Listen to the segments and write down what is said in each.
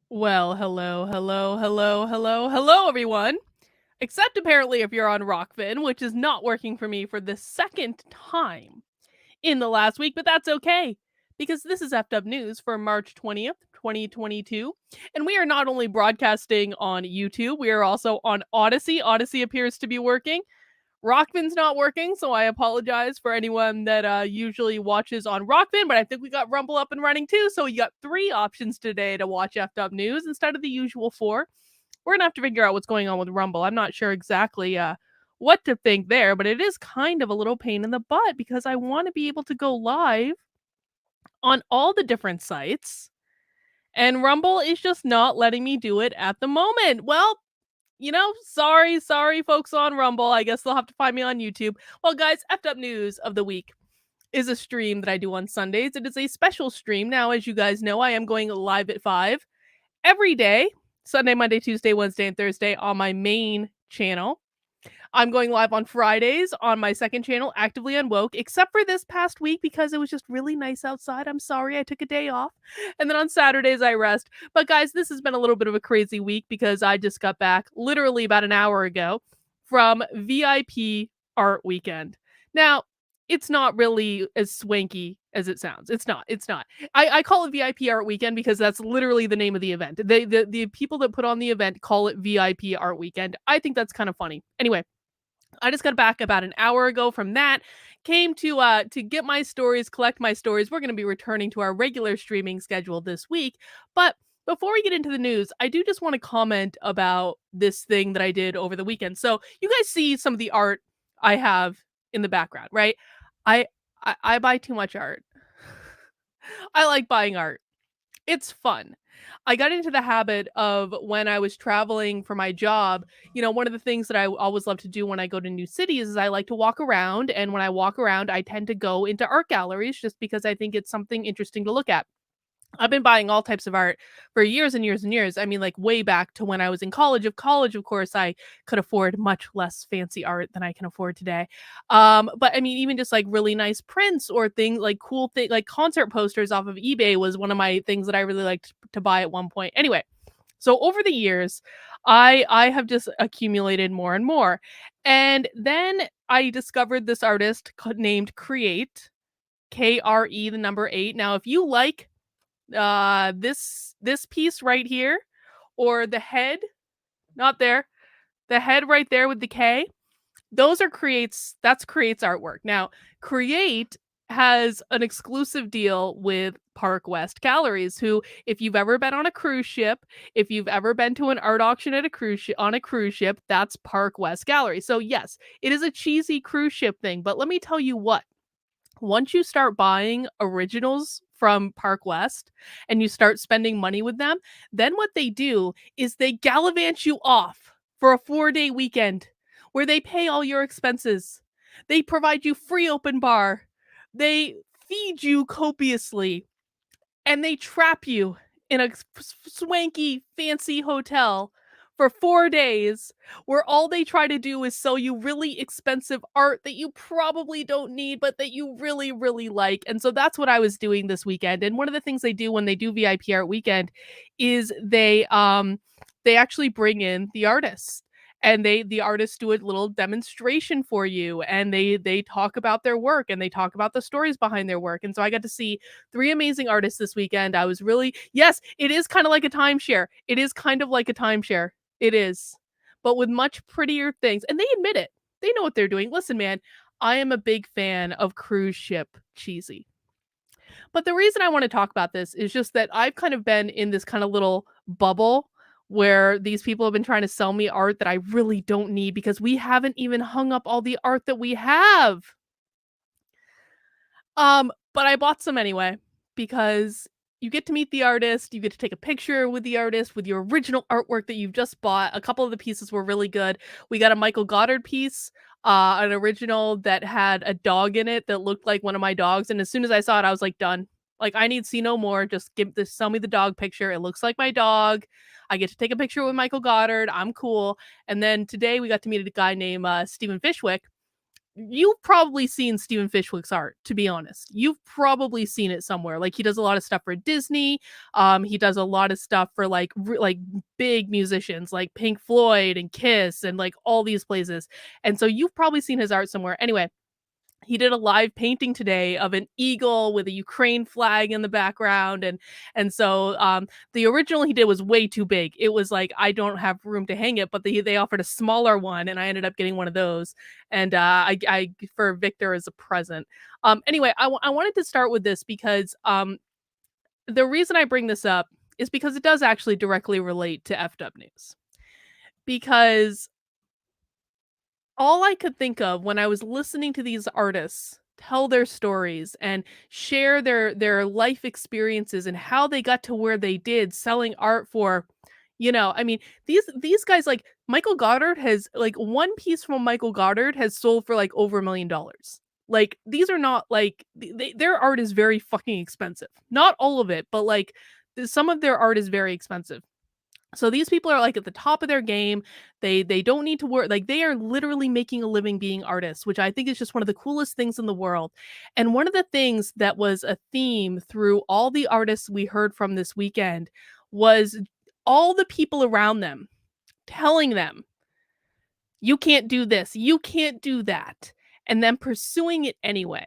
Well, hello, everyone. Except apparently if you're on Rockfin, which is not working for me for the second time in the last week, but that's okay because this is Effed News for March 20th, 2022. And we are not only broadcasting on YouTube, we are also on Odyssey. Odyssey appears to be working. Rockfin's not working, so I apologize for anyone that usually watches on Rockfin, but I think we got Rumble up and running too, so you got 3 options today to watch Effed Up News instead of the usual 4. We're gonna have to figure out what's going on with Rumble. I'm not sure exactly what to think there, but it is kind of a little pain in the butt because I want to be able to go live on all the different sites, and Rumble is just not letting me do it at the moment. Well, sorry, folks on Rumble. I guess they'll have to find me on YouTube. Well, guys, Effed Up News of the Week is a stream that I do on Sundays. It is a special stream. Now, as you guys know, I am going live at 5 every day, Sunday, Monday, Tuesday, Wednesday, and Thursday on my main channel. I'm going live on Fridays on my second channel, Actively Unwoke, except for this past week because it was just really nice outside. I'm sorry, I took a day off. And then on Saturdays, I rest. But guys, this has been a little bit of a crazy week because I just got back literally about an hour ago from VIP Art Weekend. Now, it's not really as swanky as it sounds. It's not. I call it VIP Art Weekend because that's literally the name of the event. The people that put on the event call it VIP Art Weekend. I think that's kind of funny. Anyway, I just got back about an hour ago from that. Came to get my stories, collect my stories. We're going to be returning to our regular streaming schedule this week. But before we get into the news, I do just want to comment about this thing that I did over the weekend. So you guys see some of the art I have in the background, right? I buy too much art. I like buying art. It's fun. I got into the habit of when I was traveling for my job, one of the things that I always love to do when I go to new cities is I like to walk around. And when I walk around, I tend to go into art galleries just because I think it's something interesting to look at. I've been buying all types of art for years and years and years. I mean, like way back to when I was in college. Of college, of course, I could afford much less fancy art than I can afford today. But I mean, even just like really nice prints or things like cool thing like concert posters off of eBay was one of my things that I really liked to buy at one point. Anyway, so over the years, I have just accumulated more and more. And then I discovered this artist named Create, KRE the number 8. Now, if you like this piece right here, or the head, not there, the head right there with the K, those are that's Create's artwork. Now, Create has an exclusive deal with Park West Galleries, who, if you've ever been on a cruise ship, if you've ever been to an art auction at on a cruise ship, that's Park West Gallery. So yes, it is a cheesy cruise ship thing, but let me tell you what, once you start buying originals from Park West and you start spending money with them, then what they do is they gallivant you off for a 4-day weekend where they pay all your expenses. They provide you free open bar. They feed you copiously, and they trap you in a swanky, fancy hotel for 4 days where all they try to do is sell you really expensive art that you probably don't need, but that you really, really like. And so that's what I was doing this weekend. And one of the things they do when they do VIP Art Weekend is they actually bring in the artists. And the artists do a little demonstration for you, and they talk about their work, and they talk about the stories behind their work. And so I got to see 3 amazing artists this weekend. I was really, yes, it is kind of like a timeshare. It is kind of like a timeshare. It is, but with much prettier things. And they admit it. They know what they're doing. Listen, man, I am a big fan of cruise ship cheesy. But the reason I want to talk about this is just that I've kind of been in this kind of little bubble where these people have been trying to sell me art that I really don't need because we haven't even hung up all the art that we have. But I bought some anyway because you get to meet the artist, you get to take a picture with the artist with your original artwork that you've just bought. A couple of the pieces were really good. We got a Michael Goddard piece, an original that had a dog in it that looked like one of my dogs. And as soon as I saw it, I was like, done. Like, I need to see no more. Just sell me the dog picture. It looks like my dog. I get to take a picture with Michael Goddard. I'm cool. And then today we got to meet a guy named Stephen Fishwick. you've probably seen Stephen Fishwick's art, to be honest. You've probably seen it somewhere. Like, he does a lot of stuff for Disney. He does a lot of stuff for like like big musicians like Pink Floyd and Kiss and like all these places. And so you've probably seen his art somewhere. Anyway, he did a live painting today of an eagle with a Ukraine flag in the background, and so the original he did was way too big. It was like, I don't have room to hang it, but they offered a smaller one, and I ended up getting one of those, and I for Victor as a present. Anyway, I wanted to start with this because the reason I bring this up is because it does actually directly relate to Effed Up News. Because all I could think of when I was listening to these artists tell their stories and share their life experiences and how they got to where they did selling art for, I mean, these guys, like Michael Goddard has, like, one piece from Michael Goddard has sold for like over $1 million. Like, these are not like their art is very fucking expensive. Not all of it, but like some of their art is very expensive. So these people are like at the top of their game. They don't need to work, like they are literally making a living being artists, which I think is just one of the coolest things in the world. And one of the things that was a theme through all the artists we heard from this weekend was all the people around them telling them, you can't do this, you can't do that, and then pursuing it anyway.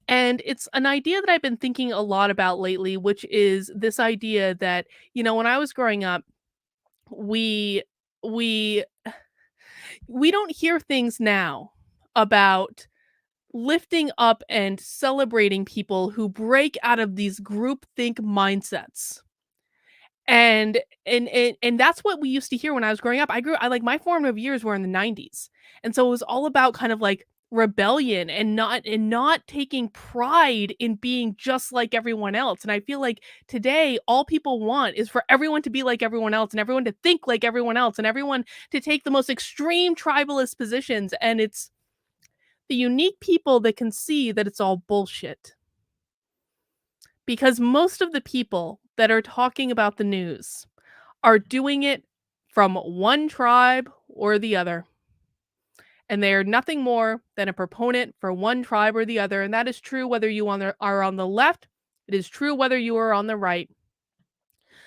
And it's an idea that I've been thinking a lot about lately, which is this idea that, when I was growing up, we we we don't hear things now about lifting up and celebrating people who break out of these group think mindsets. And that's what we used to hear when I was growing up. I like, my formative years were in the 90s. And so it was all about kind of like rebellion and not taking pride in being just like everyone else. And I feel like today all people want is for everyone to be like everyone else and everyone to think like everyone else and everyone to take the most extreme tribalist positions. And it's the unique people that can see that it's all bullshit. Because most of the people that are talking about the news are doing it from one tribe or the other. And they are nothing more than a proponent for one tribe or the other. And that is true whether you are on the left. It is true whether you are on the right.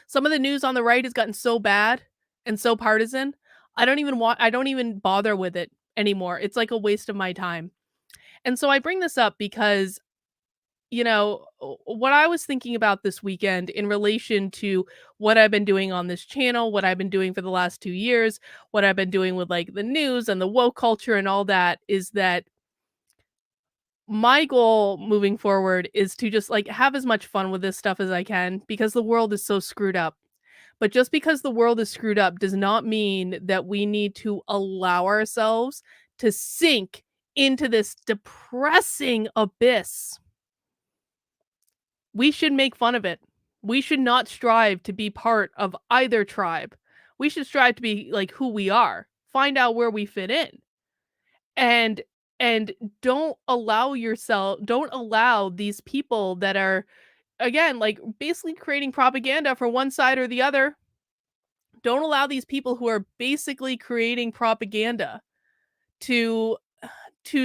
Some of the news on the right has gotten so bad and so partisan. I don't even bother with it anymore. It's like a waste of my time. And so I bring this up because what I was thinking about this weekend in relation to what I've been doing on this channel, what I've been doing for the last 2 years, what I've been doing with like the news and the woke culture and all that, is that my goal moving forward is to just like have as much fun with this stuff as I can, because the world is so screwed up. But just because the world is screwed up does not mean that we need to allow ourselves to sink into this depressing abyss. We should make fun of it. We should not strive to be part of either tribe. We should strive to be like who we are. Find out where we fit in. And don't allow these people that are, again, like basically creating propaganda for one side or the other. Don't allow these people who are basically creating propaganda to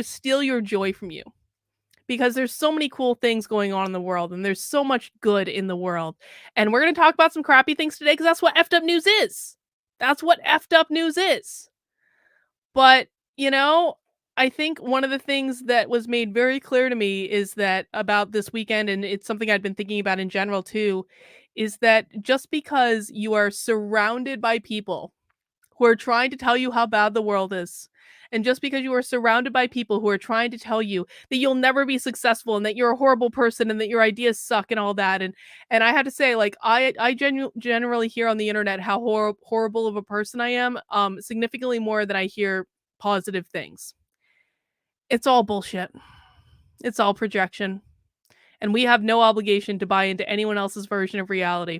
steal your joy from you. Because there's so many cool things going on in the world, and there's so much good in the world. And we're going to talk about some crappy things today, because that's what effed up news is. That's what effed up news is. But, I think one of the things that was made very clear to me is that about this weekend, and it's something I'd been thinking about in general too, is that just because you are surrounded by people who are trying to tell you how bad the world is, and just because you are surrounded by people who are trying to tell you that you'll never be successful and that you're a horrible person and that your ideas suck and all that, and I had to say, like, I generally hear on the internet how horrible of a person I am, significantly more than I hear positive things. It's all bullshit. It's all projection, and we have no obligation to buy into anyone else's version of reality.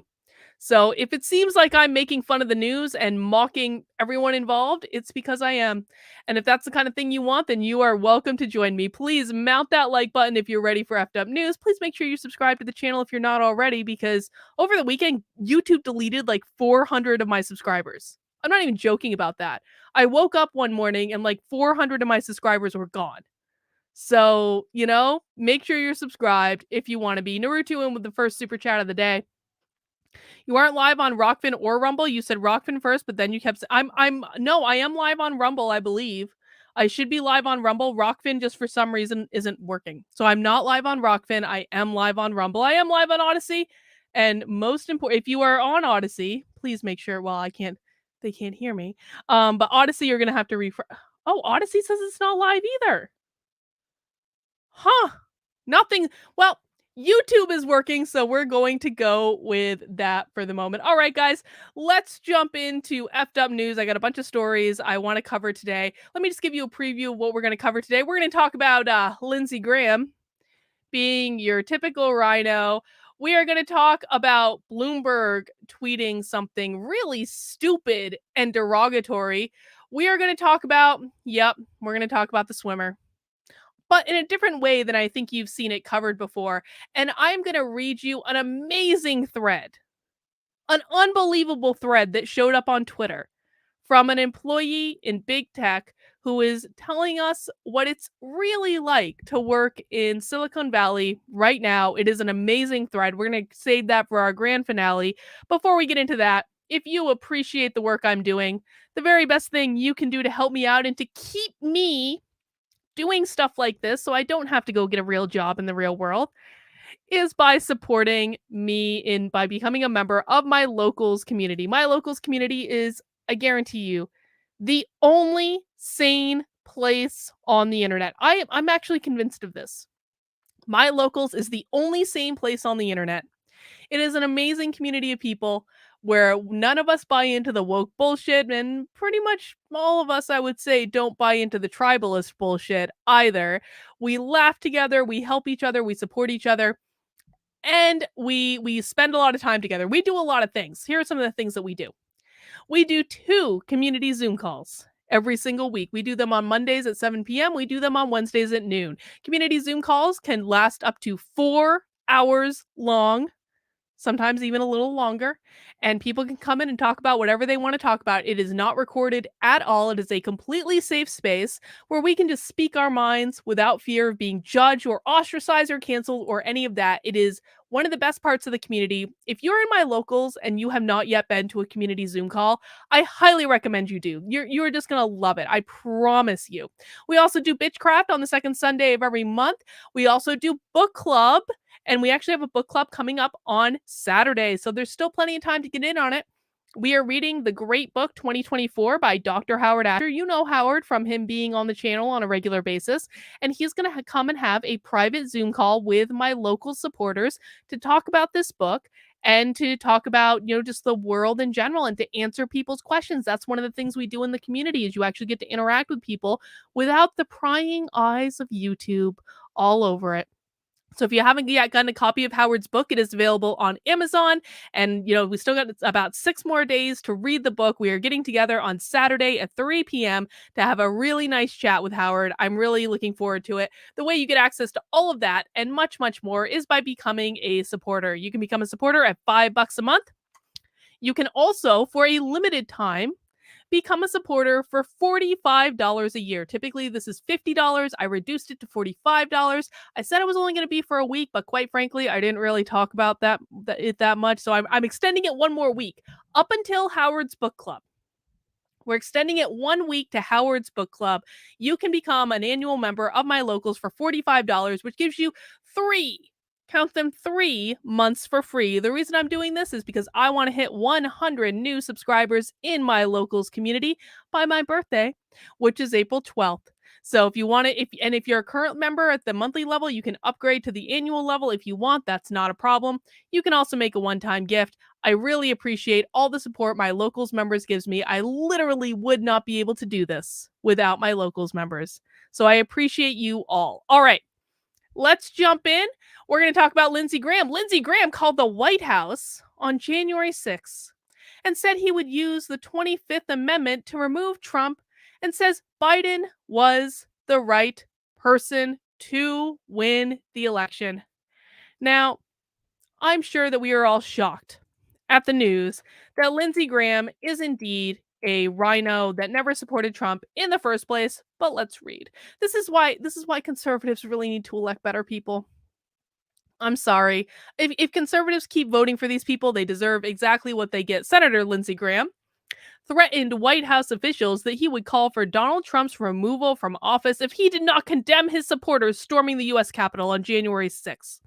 So if it seems like I'm making fun of the news and mocking everyone involved, it's because I am. And if that's the kind of thing you want, then you are welcome to join me. Please mount that like button if you're ready for effed up news. Please make sure you subscribe to the channel if you're not already, because over the weekend, YouTube deleted like 400 of my subscribers. I'm not even joking about that. I woke up one morning and like 400 of my subscribers were gone. So, make sure you're subscribed if you want to be. Naruto in with the first super chat of the day. You aren't live on Rockfin or Rumble. You said Rockfin first, but then you kept no, I am live on Rumble, I believe. I should be live on Rumble. Rockfin just for some reason isn't working. So I'm not live on Rockfin. I am live on Rumble. I am live on Odyssey. And most important, if you are on Odyssey, please make sure, well, they can't hear me. But Odyssey, you're going to have to refresh. Oh, Odyssey says it's not live either. Huh. Nothing. Well, YouTube is working, so we're going to go with that for the moment. All right, guys, let's jump into effed up news. I got a bunch of stories I want to cover today. Let me just give you a preview of what we're going to cover today. We're going to talk about Lindsey Graham being your typical rhino. We are going to talk about Bloomberg tweeting something really stupid and derogatory. We are going to talk about, we're going to talk about the swimmer, but in a different way than I think you've seen it covered before. And I'm going to read you an amazing thread, an unbelievable thread that showed up on Twitter from an employee in big tech who is telling us what it's really like to work in Silicon Valley right now. It is an amazing thread. We're going to save that for our grand finale. Before we get into that, if you appreciate the work I'm doing, the very best thing you can do to help me out and to keep me doing stuff like this so I don't have to go get a real job in the real world is by supporting me by becoming a member of my locals community. My locals community is, I guarantee you, the only sane place on the internet. I'm actually convinced of this. My locals is the only sane place on the internet. It is an amazing community of people where none of us buy into the woke bullshit, and pretty much all of us, I would say, don't buy into the tribalist bullshit either. We laugh together, we help each other, we support each other, and we spend a lot of time together. We do a lot of things. Here are some of the things that we do. We do 2 community Zoom calls every single week. We do them on Mondays at 7 p.m. We do them on Wednesdays at noon. Community Zoom calls can last up to 4 hours long, sometimes even a little longer, and people can come in and talk about whatever they want to talk about. It is not recorded at all. It is a completely safe space where we can just speak our minds without fear of being judged or ostracized or canceled or any of that. It is one of the best parts of the community. If you're in my locals and you have not yet been to a community Zoom call, I highly recommend you do. You're just going to love it. I promise you. We also do Bitchcraft on the second Sunday of every month. We also do book club, and we actually have a book club coming up on Saturday. So there's still plenty of time to get in on it. We are reading the great book 2024 by Dr. Howard Asher. You know Howard from him being on the channel on a regular basis. And he's going to come and have a private Zoom call with my local supporters to talk about this book and to talk about, just the world in general and to answer people's questions. That's one of the things we do in the community is you actually get to interact with people without the prying eyes of YouTube all over it. So if you haven't yet gotten a copy of Howard's book, it is available on Amazon. And, we still got about 6 more days to read the book. We are getting together on Saturday at 3 p.m. to have a really nice chat with Howard. I'm really looking forward to it. The way you get access to all of that and much, much more is by becoming a supporter. You can become a supporter at $5 a month. You can also, for a limited time, become a supporter for $45 a year. Typically, this is $50. I reduced it to $45. I said it was only going to be for a week, but quite frankly, I didn't really talk about that much. So I'm extending it one more week up until Howard's book club. We're extending it 1 week to Howard's book club. You can become an annual member of my locals for $45, which gives you 3 months for free. The reason I'm doing this is because I want to hit 100 new subscribers in my locals community by my birthday, which is April 12th. So if you want to, if you're a current member at the monthly level, you can upgrade to the annual level if you want. That's not a problem. You can also make a one-time gift. I really appreciate all the support my locals members gives me. I literally would not be able to do this without my locals members. So I appreciate you all. All right. Let's jump in. We're going to talk about Lindsey Graham. Lindsey Graham called the White House on January 6th and said he would use the 25th Amendment to remove Trump and says Biden was the right person to win the election. Now, I'm sure that we are all shocked at the news that Lindsey Graham is indeed a rhino that never supported Trump in the first place. But let's read. This is why conservatives really need to elect better people. I'm sorry. If conservatives keep voting for these people, they deserve exactly what they get. Senator Lindsey Graham threatened White House officials that he would call for Donald Trump's removal from office if he did not condemn his supporters storming the U.S. Capitol on January 6th.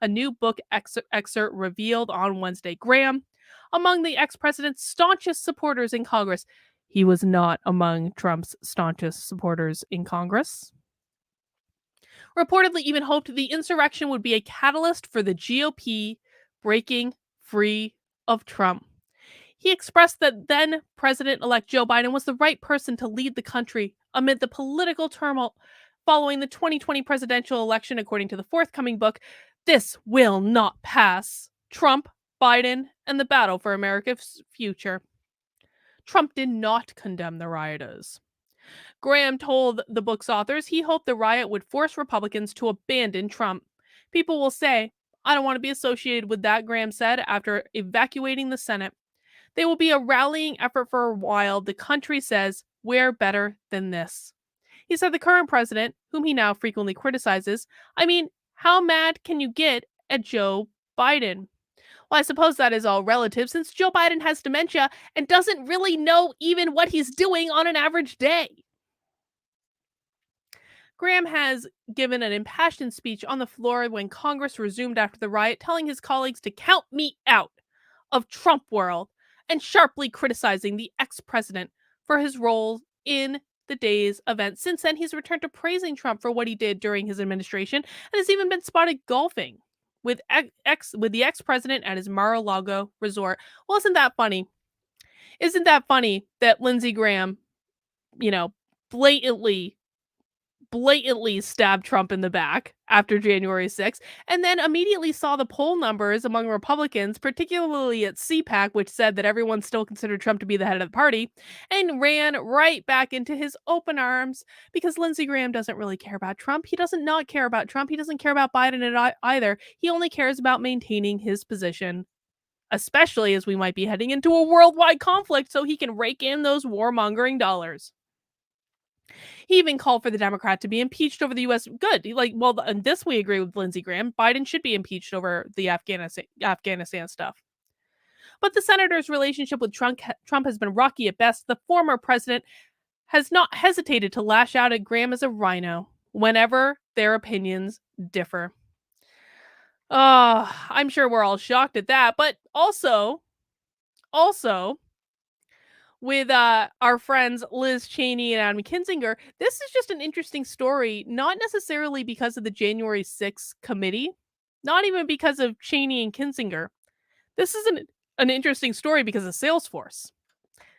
A new book excerpt revealed on Wednesday. Graham, among the ex-president's staunchest supporters in Congress. He was not among Trump's staunchest supporters in Congress. Reportedly even hoped the insurrection would be a catalyst for the GOP breaking free of Trump. He expressed that then President-elect Joe Biden was the right person to lead the country amid the political turmoil following the 2020 presidential election, according to the forthcoming book, This Will Not Pass: Trump, Biden, and the Battle for America's Future. Trump did not condemn the rioters. Graham told the book's authors he hoped the riot would force Republicans to abandon Trump. People will say, I don't want to be associated with that, Graham said after evacuating the Senate. They will be a rallying effort for a while. The country says, we're better than this. He said the current president, whom he now frequently criticizes, I mean, how mad can you get at Joe Biden? Well, I suppose that is all relative since Joe Biden has dementia and doesn't really know even what he's doing on an average day. Graham has given an impassioned speech on the floor when Congress resumed after the riot, telling his colleagues to count me out of Trump world and sharply criticizing the ex-president for his role in the day's event. Since then, he's returned to praising Trump for what he did during his administration and has even been spotted golfing with the ex-president at his Mar-a-Lago resort. Well, isn't that funny? Isn't that funny that Lindsey Graham, blatantly stabbed Trump in the back after January 6th, and then immediately saw the poll numbers among Republicans, particularly at CPAC, which said that everyone still considered Trump to be the head of the party, and ran right back into his open arms because Lindsey Graham doesn't really care about Trump. He doesn't not care about Trump. He doesn't care about Biden either. He only cares about maintaining his position, especially as we might be heading into a worldwide conflict so he can rake in those warmongering dollars. He even called for the Democrat to be impeached over the U.S. Good. And this we agree with Lindsey Graham. Biden should be impeached over the Afghanistan stuff. But the senator's relationship with Trump has been rocky at best. The former president has not hesitated to lash out at Graham as a rhino whenever their opinions differ. I'm sure we're all shocked at that. But also, with our friends Liz Cheney and Adam Kinzinger, this is just an interesting story, not necessarily because of the January 6th committee, not even because of Cheney and Kinzinger. This is an interesting story because of Salesforce.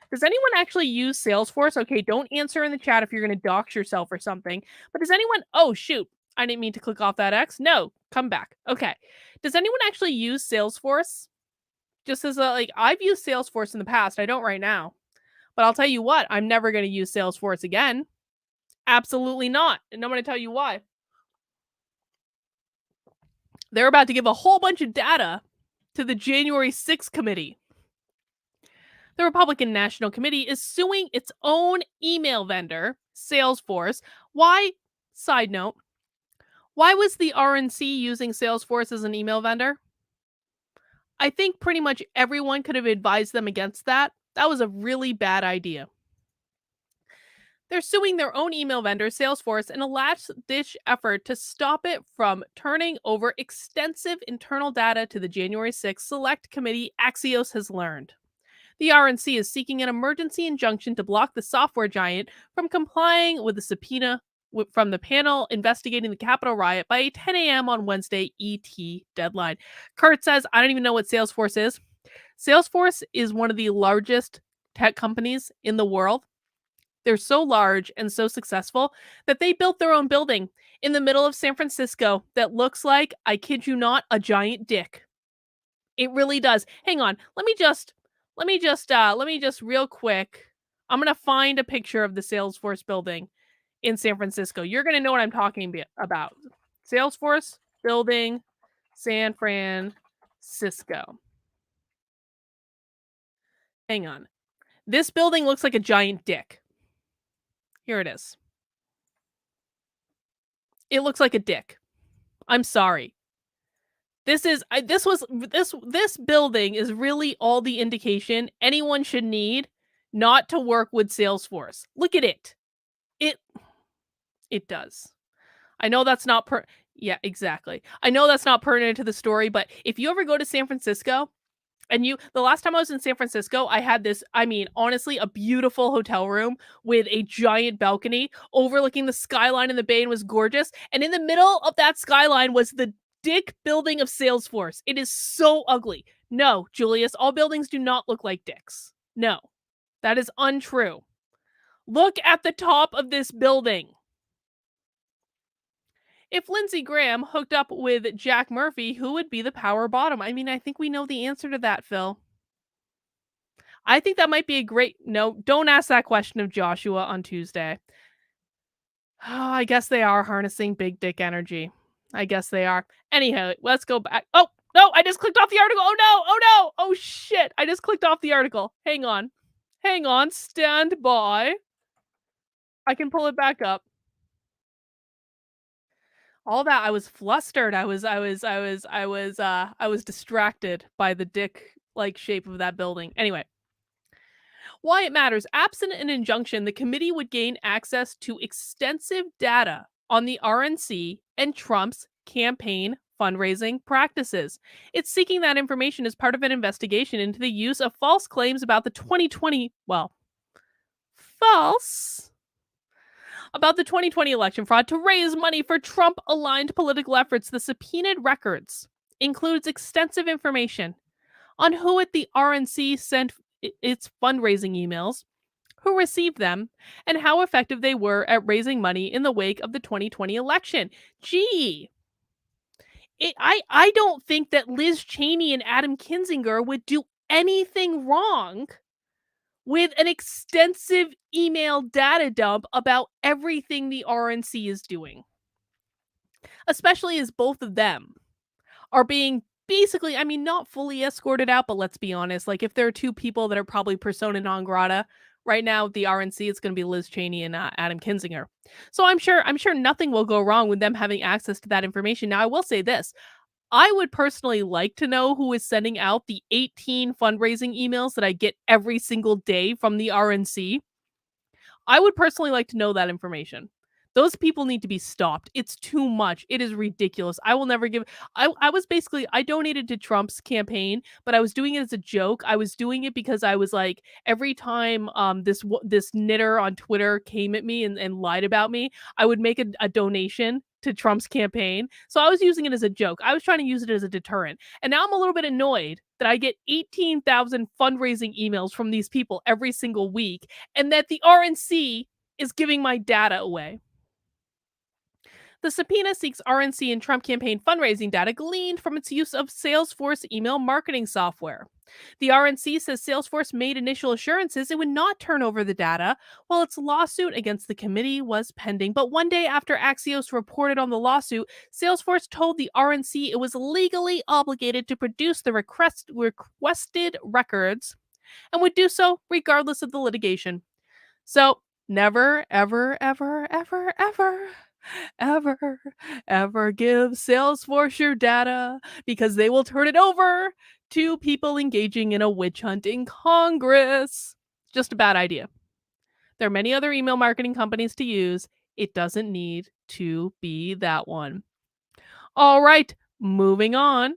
Does anyone actually use Salesforce? Okay, don't answer in the chat if you're going to dox yourself or something. But does anyone... Oh, shoot. I didn't mean to click off that X. No, come back. Okay. Does anyone actually use Salesforce? Just as I've used Salesforce in the past. I don't right now. But I'll tell you what, I'm never going to use Salesforce again. Absolutely not. And I'm going to tell you why. They're about to give a whole bunch of data to the January 6th committee. The Republican National Committee is suing its own email vendor, Salesforce. Why? Side note. Why was the RNC using Salesforce as an email vendor? I think pretty much everyone could have advised them against that. That was a really bad idea. They're suing their own email vendor, Salesforce, in a last-ditch effort to stop it from turning over extensive internal data to the January 6th Select Committee, Axios has learned. The RNC is seeking an emergency injunction to block the software giant from complying with the subpoena from the panel investigating the Capitol riot by a 10 a.m. on Wednesday ET deadline. Kurt says, I don't even know what Salesforce is. Salesforce is one of the largest tech companies in the world. They're so large and so successful that they built their own building in the middle of San Francisco that looks like, I kid you not, a giant dick. It really does. Hang on. Let me just real quick. I'm going to find a picture of the Salesforce building in San Francisco. You're going to know what I'm talking about. Salesforce building, San Francisco. Hang on. This building looks like a giant dick. Here it is. It looks like a dick. I'm sorry. This building is really all the indication anyone should need not to work with Salesforce. Look at it. It it does. I know that's not yeah, exactly. I know that's not pertinent to the story, but if you ever go to San Francisco and the last time I was in San Francisco, I had this, I mean, honestly, a beautiful hotel room with a giant balcony overlooking the skyline in the bay and was gorgeous. And in the middle of that skyline was the dick building of Salesforce. It is so ugly. No, Julius, all buildings do not look like dicks. No, that is untrue. Look at the top of this building. If Lindsey Graham hooked up with Jack Murphy, who would be the power bottom? I mean, I think we know the answer to that, Phil. I think that might be a great no, don't ask that question of Joshua on Tuesday. Oh, I guess they are harnessing big dick energy. I guess they are. Anyhow, let's go back. Oh, no, I just clicked off the article. Oh no, oh no, oh shit. I just clicked off the article. Hang on. Hang on, stand by. I can pull it back up. All that I was flustered. I was distracted by the dick like shape of that building. Anyway, why it matters. Absent an injunction, the committee would gain access to extensive data on the RNC and Trump's campaign fundraising practices. It's seeking that information as part of an investigation into the use of false claims about the 2020, well, false about the 2020 election fraud to raise money for Trump-aligned political efforts. The subpoenaed records includes extensive information on who at the RNC sent its fundraising emails, who received them, and how effective they were at raising money in the wake of the 2020 election. Gee, I don't think that Liz Cheney and Adam Kinzinger would do anything wrong with an extensive email data dump about everything the RNC is doing. Especially as both of them are being basically, I mean, not fully escorted out, but let's be honest, like if there are two people that are probably persona non grata right now at the RNC, it's going to be Liz Cheney and Adam Kinzinger. So I'm sure nothing will go wrong with them having access to that information. Now, I will say this. I would personally like to know who is sending out the 18 fundraising emails that I get every single day from the RNC. I would personally like to know that information. Those people need to be stopped. It's too much. It is ridiculous. I will never give. I was basically, I donated to Trump's campaign, but I was doing it as a joke. I was doing it because I was like, every time this knitter on Twitter came at me and lied about me, I would make a donation to Trump's campaign. So I was using it as a joke. I was trying to use it as a deterrent. And now I'm a little bit annoyed that I get 18,000 fundraising emails from these people every single week, and that the RNC is giving my data away. The subpoena seeks RNC and Trump campaign fundraising data gleaned from its use of Salesforce email marketing software. The RNC says Salesforce made initial assurances it would not turn over the data while its lawsuit against the committee was pending. But one day after Axios reported on the lawsuit, Salesforce told the RNC it was legally obligated to produce the requested records and would do so regardless of the litigation. So never, ever, ever, ever, ever ever give Salesforce your data because they will turn it over to people engaging in a witch hunt in Congress. Just a bad idea. There are many other email marketing companies to use. It doesn't need to be that one. All right, moving on.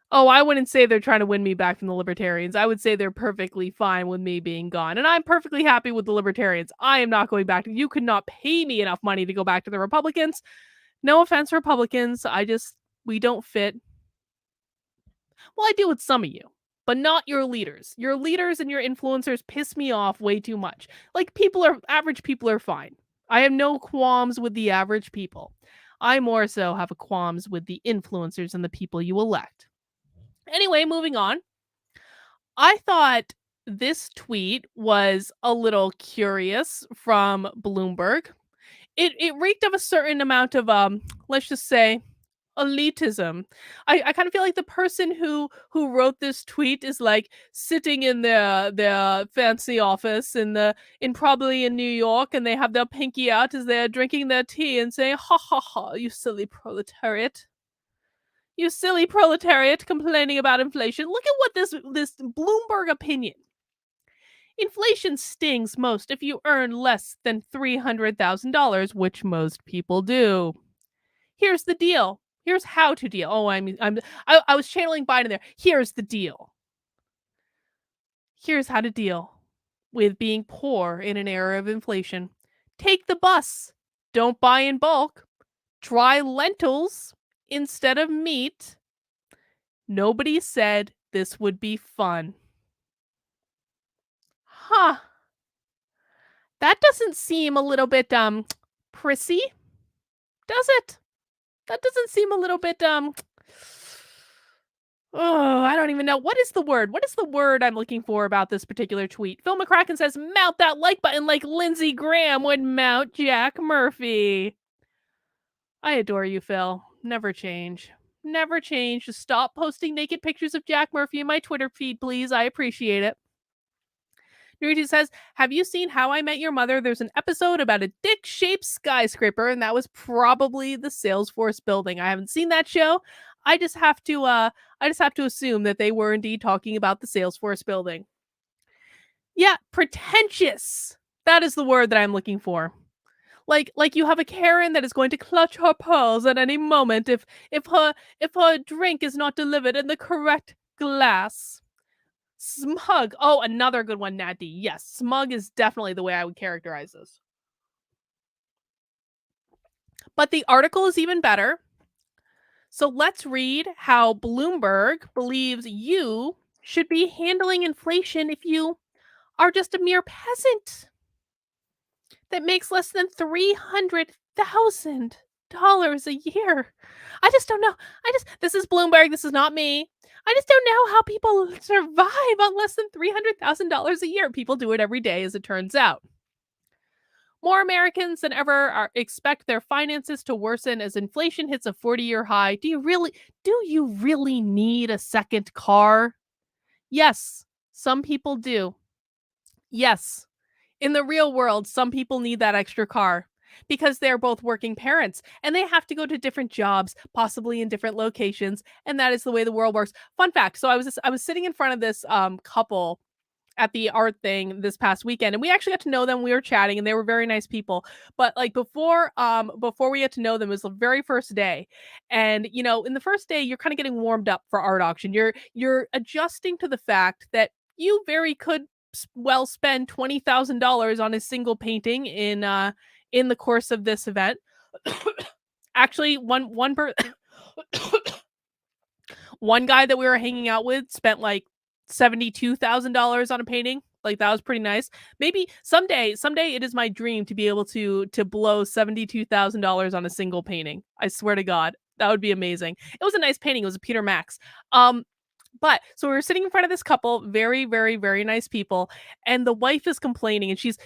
Oh, I wouldn't say they're trying to win me back from the Libertarians. I would say they're perfectly fine with me being gone. And I'm perfectly happy with the Libertarians. I am not going back to, you could not pay me enough money to go back to the Republicans. No offense, Republicans. We don't fit. Well, I deal with some of you, but not your leaders. Your leaders and your influencers piss me off way too much. Like, average people are fine. I have no qualms with the average people. I more so have a qualms with the influencers and the people you elect. Anyway, moving on. I thought this tweet was a little curious from Bloomberg. It reeked of a certain amount of let's just say elitism. I kind of feel like the person who wrote this tweet is like sitting in their fancy office in probably in New York, and they have their pinky out as they're drinking their tea and saying, "Ha ha ha, you silly proletariat. You silly proletariat complaining about inflation. Look at what this Bloomberg opinion. Inflation stings most if you earn less than $300,000, which most people do. Here's the deal. Here's how to deal. Oh, I was channeling Biden there. Here's the deal. Here's how to deal with being poor in an era of inflation. Take the bus. Don't buy in bulk. Try lentils instead of meat. Nobody said this would be fun. Huh. That doesn't seem a little bit prissy, does it? That doesn't seem a little bit oh, I don't even know. What is the word? What is the word I'm looking for about this particular tweet? Phil McCracken says, mount that like button like Lindsey Graham would mount Jack Murphy. I adore you, Phil. Never change. Never change. Just stop posting naked pictures of Jack Murphy in my Twitter feed, please. I appreciate it. Naruto says, have you seen How I Met Your Mother? There's an episode about a dick-shaped skyscraper, and that was probably the Salesforce building. I haven't seen that show. I just have to assume that they were indeed talking about the Salesforce building. Yeah, pretentious. That is the word that I'm looking for. Like you have a Karen that is going to clutch her pearls at any moment if her drink is not delivered in the correct glass. Smug. Oh, another good one, Natty. Yes, smug is definitely the way I would characterize this. But the article is even better. So let's read how Bloomberg believes you should be handling inflation if you are just a mere peasant that makes less than $300,000 a year. I just don't know. This is Bloomberg. This is not me. I just don't know how people survive on less than $300,000 a year. People do it every day, as it turns out. More Americans than ever expect their finances to worsen as inflation hits a 40-year high. Do you really need a second car? Yes, some people do. Yes, in the real world, some people need that extra car because they're both working parents and they have to go to different jobs, possibly in different locations, and that is the way the world works. Fun fact, so I was sitting in front of this couple at the art thing this past weekend, and we actually got to know them. We were chatting and they were very nice people. But like before we got to know them, it was the very first day. And you know, in the first day, you're kind of getting warmed up for art auction. You're adjusting to the fact that you very could well spend $20,000 on a single painting in the course of this event. Actually, one guy that we were hanging out with spent like $72,000 on a painting. Like that was pretty nice. Maybe someday it is my dream to be able to blow $72,000 on a single painting. I swear to God, that would be amazing. It was a nice painting. It was a Peter Max. But so we were sitting in front of this couple, very, very, very nice people, and the wife is complaining, and she's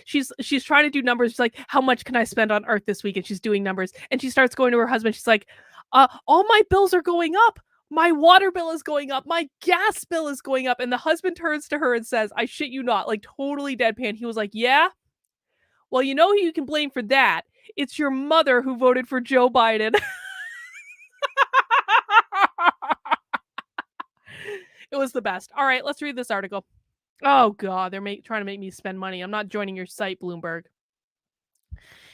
trying to do numbers. She's like, "How much can I spend on art this week?" And she's doing numbers, and she starts going to her husband. She's like, "All my bills are going up. My water bill is going up. My gas bill is going up." And the husband turns to her and says, "I shit you not," like totally deadpan. He was like, "Yeah, well, you know who you can blame for that? It's your mother who voted for Joe Biden." It was the best. All right, let's read this article. Oh, God, they're trying to make me spend money. I'm not joining your site, Bloomberg.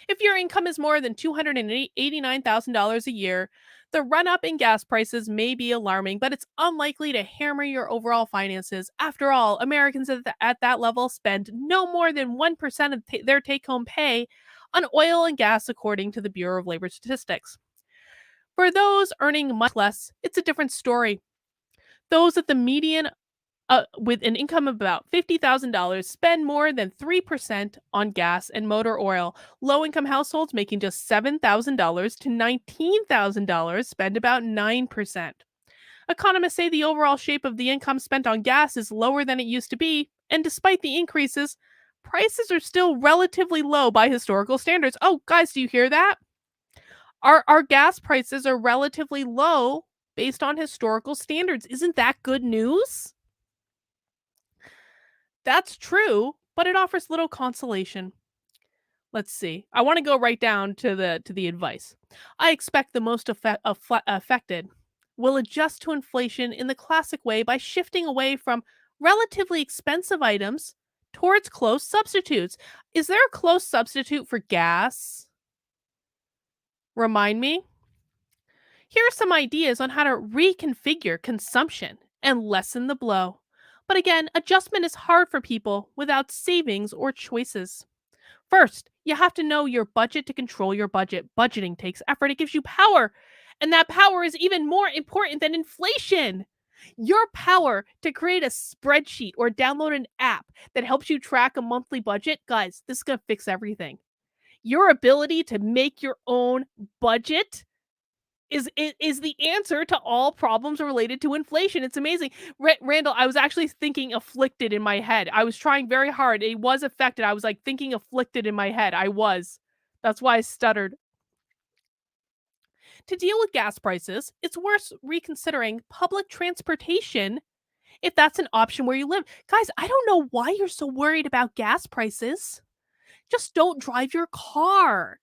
If your income is more than $289,000 a year, the run-up in gas prices may be alarming, but it's unlikely to hammer your overall finances. After all, Americans at that level spend no more than 1% of their take-home pay on oil and gas, according to the Bureau of Labor Statistics. For those earning much less, it's a different story. Those at the median with an income of about $50,000 spend more than 3% on gas and motor oil. Low-income households making just $7,000 to $19,000 spend about 9%. Economists say the overall shape of the income spent on gas is lower than it used to be, and despite the increases, prices are still relatively low by historical standards. Oh, guys, do you hear that? Our gas prices are relatively low based on historical standards. Isn't that good news? That's true, but it offers little consolation. Let's see. I want to go right down to the advice. I expect the most affected will adjust to inflation in the classic way by shifting away from relatively expensive items towards close substitutes. Is there a close substitute for gas? Remind me. Here are some ideas on how to reconfigure consumption and lessen the blow. But again, adjustment is hard for people without savings or choices. First, you have to know your budget to control your budget. Budgeting takes effort, it gives you power. And that power is even more important than inflation. Your power to create a spreadsheet or download an app that helps you track a monthly budget, guys, this is going to fix everything. Your ability to make your own budget is the answer to all problems related to inflation. It's amazing. Randall, I was actually thinking afflicted in my head. I was trying very hard. It was affected. I was like thinking afflicted in my head. I was. That's why I stuttered. To deal with gas prices, it's worth reconsidering public transportation if that's an option where you live. Guys, I don't know why you're so worried about gas prices. Just don't drive your car.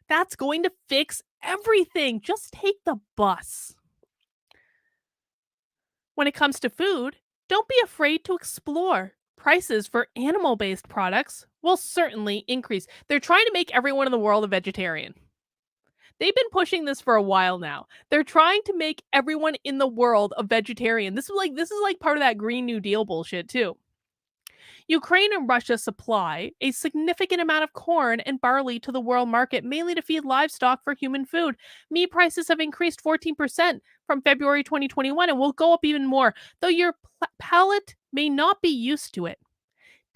That's going to fix everything. Just take the bus. When it comes to food, don't be afraid to explore. Prices for animal based products will certainly increase. They're trying to make everyone in the world a vegetarian. They've been pushing this for a while now. They're trying to make everyone in the world a vegetarian. This is like part of that Green New Deal bullshit too. Ukraine and Russia supply a significant amount of corn and barley to the world market, mainly to feed livestock for human food. Meat prices have increased 14% from February 2021 and will go up even more, though your palate may not be used to it.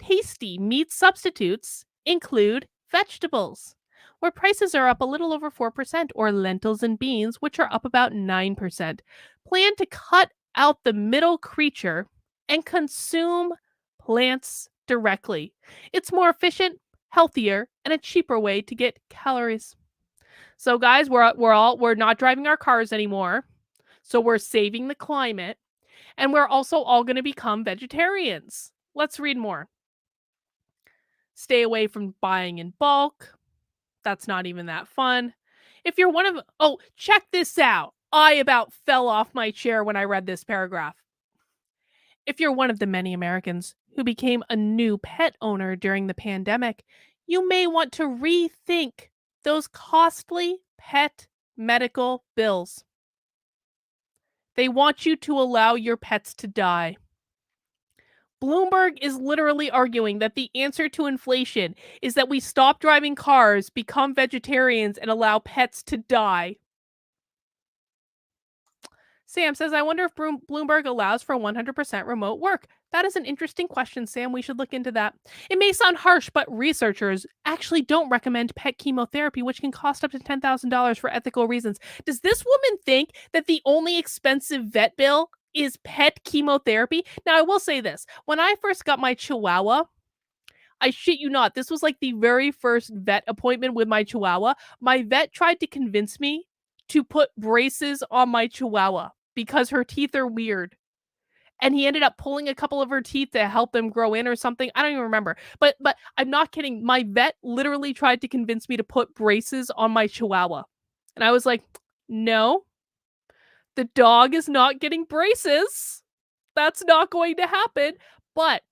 Tasty meat substitutes include vegetables, where prices are up a little over 4%, or lentils and beans, which are up about 9%. Plan to cut out the middle creature and consume plants directly. It's more efficient, healthier, and a cheaper way to get calories. So guys, we're not driving our cars anymore. So we're saving the climate, and we're also all going to become vegetarians. Let's read more. Stay away from buying in bulk. That's not even that fun. If you're one of check this out. I about fell off my chair when I read this paragraph. If you're one of the many Americans who became a new pet owner during the pandemic, you may want to rethink those costly pet medical bills. They want you to allow your pets to die. Bloomberg is literally arguing that the answer to inflation is that we stop driving cars, become vegetarians, and allow pets to die. Sam says, I wonder if Bloomberg allows for 100% remote work. That is an interesting question, Sam. We should look into that. It may sound harsh, but researchers actually don't recommend pet chemotherapy, which can cost up to $10,000 for ethical reasons. Does this woman think that the only expensive vet bill is pet chemotherapy? Now, I will say this. When I first got my Chihuahua, I shit you not, this was like the very first vet appointment with my Chihuahua. My vet tried to convince me to put braces on my Chihuahua because her teeth are weird. And he ended up pulling a couple of her teeth to help them grow in or something. I don't even remember. But I'm not kidding. My vet literally tried to convince me to put braces on my Chihuahua. And I was like, no, the dog is not getting braces. That's not going to happen. But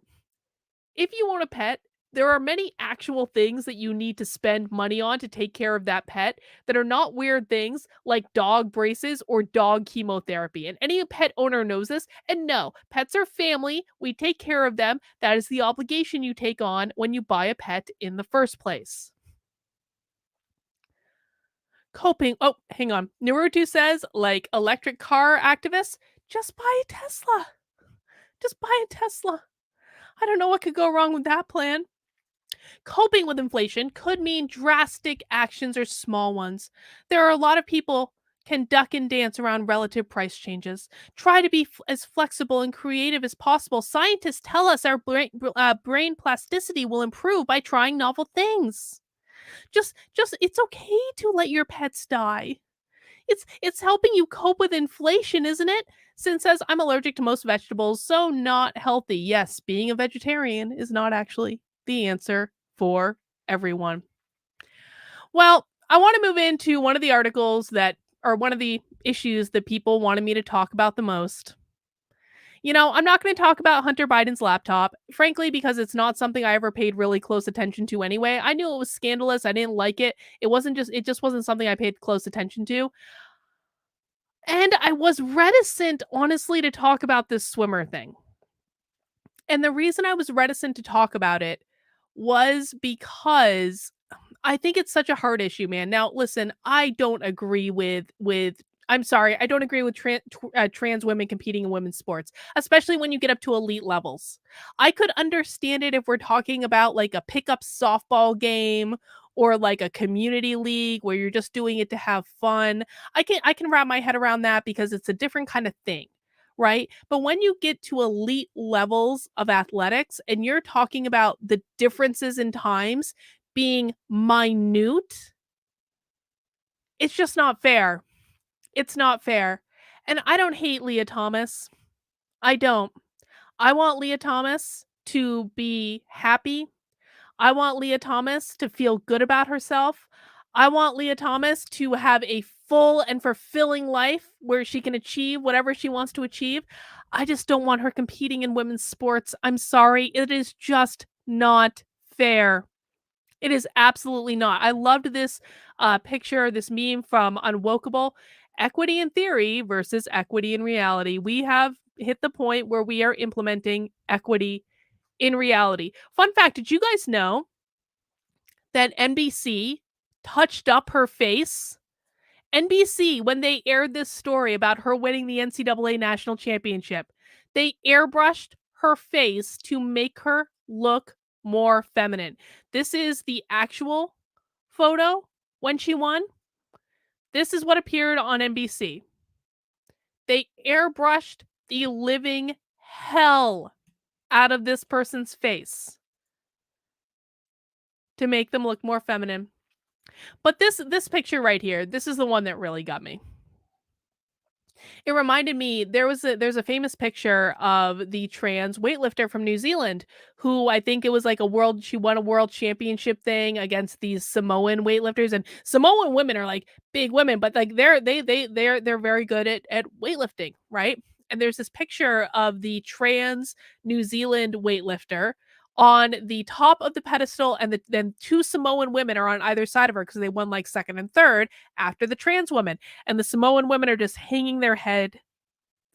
if you own a pet, there are many actual things that you need to spend money on to take care of that pet that are not weird things like dog braces or dog chemotherapy. And any pet owner knows this. And no, pets are family. We take care of them. That is the obligation you take on when you buy a pet in the first place. Coping. Oh, hang on. Naruto says, like electric car activists, just buy a Tesla. Just buy a Tesla. I don't know what could go wrong with that plan. Coping with inflation could mean drastic actions or small ones. There are a lot of people can duck and dance around relative price changes. Try to be as flexible and creative as possible. Scientists tell us our brain plasticity will improve by trying novel things. Just it's okay to let your pets die. It's helping you cope with inflation, isn't it? Since says I'm allergic to most vegetables, so not healthy. Yes, being a vegetarian is not actually the answer for everyone. Well, I want to move into one of the articles that or one of the issues that people wanted me to talk about the most. I'm not going to talk about Hunter Biden's laptop, frankly, because it's not something I ever paid really close attention to anyway. I knew it was scandalous. I didn't like it. It just wasn't something I paid close attention to. And I was reticent, honestly, to talk about this swimmer thing. And the reason I was reticent to talk about it was because I think it's such a hard issue, man. Now, listen, I don't agree with I'm sorry, I don't agree with trans women competing in women's sports, especially when you get up to elite levels. I could understand it if we're talking about like a pickup softball game or like a community league where you're just doing it to have fun. I can wrap my head around that because it's a different kind of thing. Right. But when you get to elite levels of athletics and you're talking about the differences in times being minute, it's just not fair. It's not fair. And I don't hate Leah Thomas. I don't. I want Leah Thomas to be happy. I want Leah Thomas to feel good about herself. I want Leah Thomas to have a full and fulfilling life where she can achieve whatever she wants to achieve. I just don't want her competing in women's sports. I'm sorry. It is just not fair. It is absolutely not. I loved this picture, this meme from Unwokeable. Equity in theory versus equity in reality. We have hit the point where we are implementing equity in reality. Fun fact, did you guys know that NBC touched up her face? NBC, when they aired this story about her winning the NCAA national championship, they airbrushed her face to make her look more feminine. This is the actual photo when she won. This is what appeared on NBC. They airbrushed the living hell out of this person's face to make them look more feminine. But this picture right here, this is the one that really got me. It reminded me there's a famous picture of the trans weightlifter from New Zealand who I think it was like she won a world championship thing against these Samoan weightlifters, and Samoan women are like big women, but like they're very good at weightlifting, right? And there's this picture of the trans New Zealand weightlifter on the top of the pedestal, and then two Samoan women are on either side of her because they won like second and third after the trans woman. And the Samoan women are just hanging their head,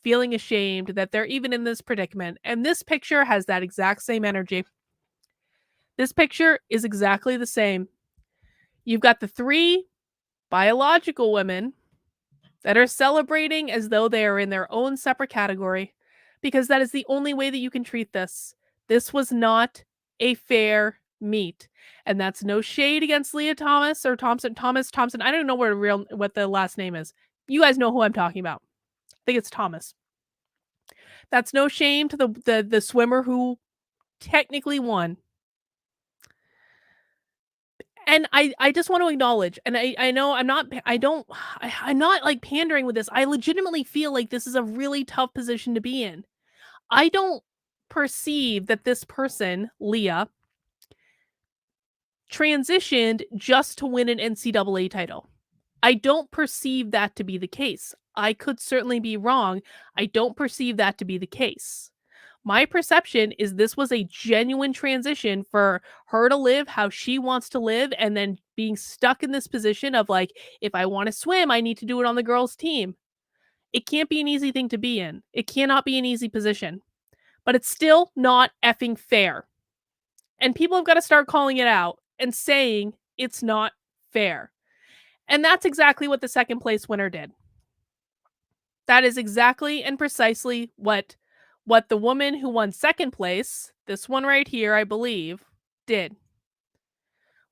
feeling ashamed that they're even in this predicament. And this picture has that exact same energy. This picture is exactly the same. You've got the three biological women that are celebrating as though they are in their own separate category, because that is the only way that you can treat this. This was not a fair meet. And that's no shade against Leah Thomas or Thompson. I don't know what the last name is. You guys know who I'm talking about. I think it's Thomas. That's no shame to the swimmer who technically won. And I just want to acknowledge, and I know I'm not like pandering with this. I legitimately feel like this is a really tough position to be in. I don't perceive that this person, Leah, transitioned just to win an NCAA title. I don't perceive that to be the case. I could certainly be wrong. I don't perceive that to be the case. My perception is this was a genuine transition for her to live how she wants to live, and then being stuck in this position of like, if I want to swim, I need to do it on the girls' team. It can't be an easy thing to be in. It cannot be an easy position. But it's still not effing fair. And people have got to start calling it out and saying it's not fair. And that's exactly what the second place winner did. That is exactly and precisely what the woman who won second place, this one right here, I believe, did.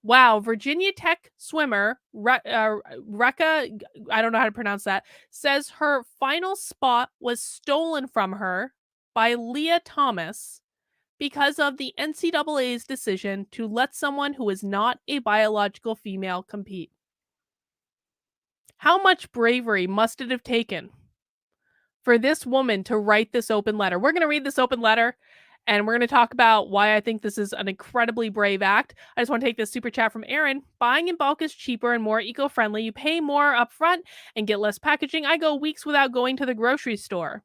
Wow, Virginia Tech swimmer Rekha, I don't know how to pronounce that, says her final spot was stolen from her by Leah Thomas because of the NCAA's decision to let someone who is not a biological female compete. How much bravery must it have taken for this woman to write this open letter? We're going to read this open letter and we're going to talk about why I think this is an incredibly brave act. I just want to take this super chat from Aaron. Buying in bulk is cheaper and more eco-friendly. You pay more upfront and get less packaging. I go weeks without going to the grocery store.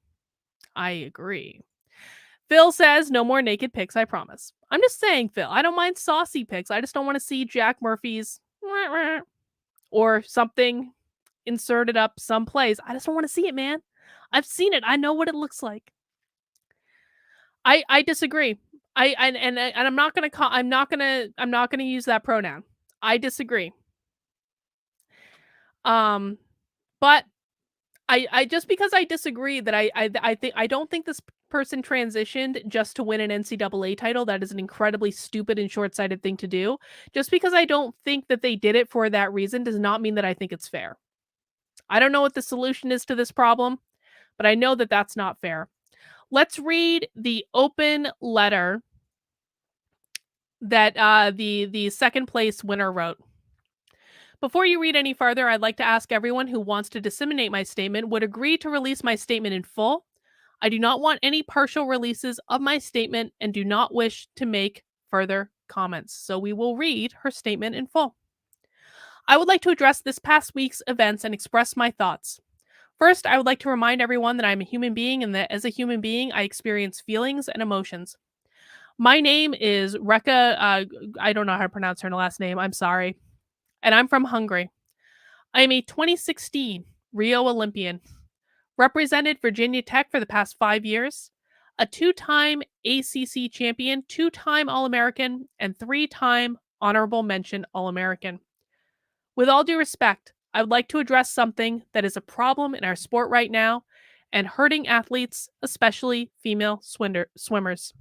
I agree. Phil says, no more naked pics, I promise. I'm just saying, Phil, I don't mind saucy pics. I just don't want to see Jack Murphy's or something inserted up someplace. I just don't want to see it, man. I've seen it. I know what it looks like. I disagree. I'm not gonna use that pronoun. I disagree. But I just because I disagree that I don't think this person transitioned just to win an NCAA title. That is an incredibly stupid and short-sighted thing to do. Just because I don't think that they did it for that reason does not mean that I think it's fair. I don't know what the solution is to this problem, but I know that that's not fair. Let's read the open letter that the second place winner wrote. Before you read any further, I'd like to ask everyone who wants to disseminate my statement would agree to release my statement in full. I do not want any partial releases of my statement and do not wish to make further comments. So we will read her statement in full. I would like to address this past week's events and express my thoughts. First, I would like to remind everyone that I'm a human being and that as a human being, I experience feelings and emotions. My name is Rekha. I don't know how to pronounce her last name. I'm sorry. And I'm from Hungary. I am a 2016 Rio Olympian, represented Virginia Tech for the past 5 years, a 2-time ACC champion, 2-time All-American, and 3-time honorable mention All-American. With all due respect, I would like to address something that is a problem in our sport right now and hurting athletes, especially female swimmers.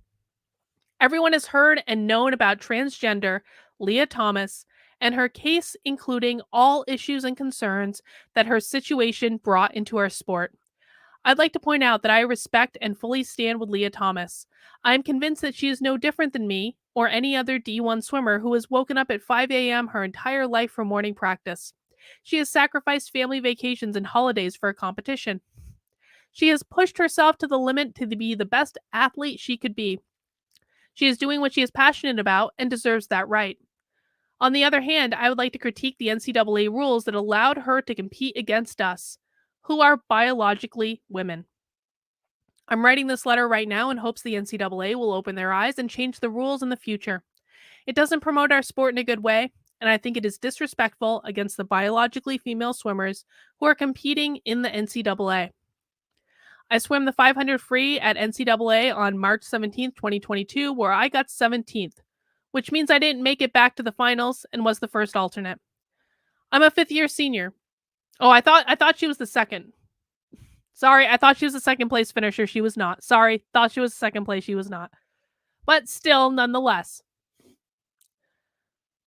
Everyone has heard and known about transgender Leah Thomas and her case, including all issues and concerns that her situation brought into our sport. I'd like to point out that I respect and fully stand with Leah Thomas. I am convinced that she is no different than me or any other D1 swimmer who has woken up at 5 a.m. her entire life for morning practice. She has sacrificed family vacations and holidays for a competition. She has pushed herself to the limit to be the best athlete she could be. She is doing what she is passionate about and deserves that right. On the other hand, I would like to critique the NCAA rules that allowed her to compete against us, who are biologically women. I'm writing this letter right now in hopes the NCAA will open their eyes and change the rules in the future. It doesn't promote our sport in a good way, and I think it is disrespectful against the biologically female swimmers who are competing in the NCAA. I swam the 500 free at NCAA on March 17th, 2022, where I got 17th, which means I didn't make it back to the finals and was the first alternate. I'm a 5th-year senior. Oh, I thought she was the second. Sorry, I thought she was the second place finisher. She was not. Sorry, thought she was second place. She was not. But still, nonetheless.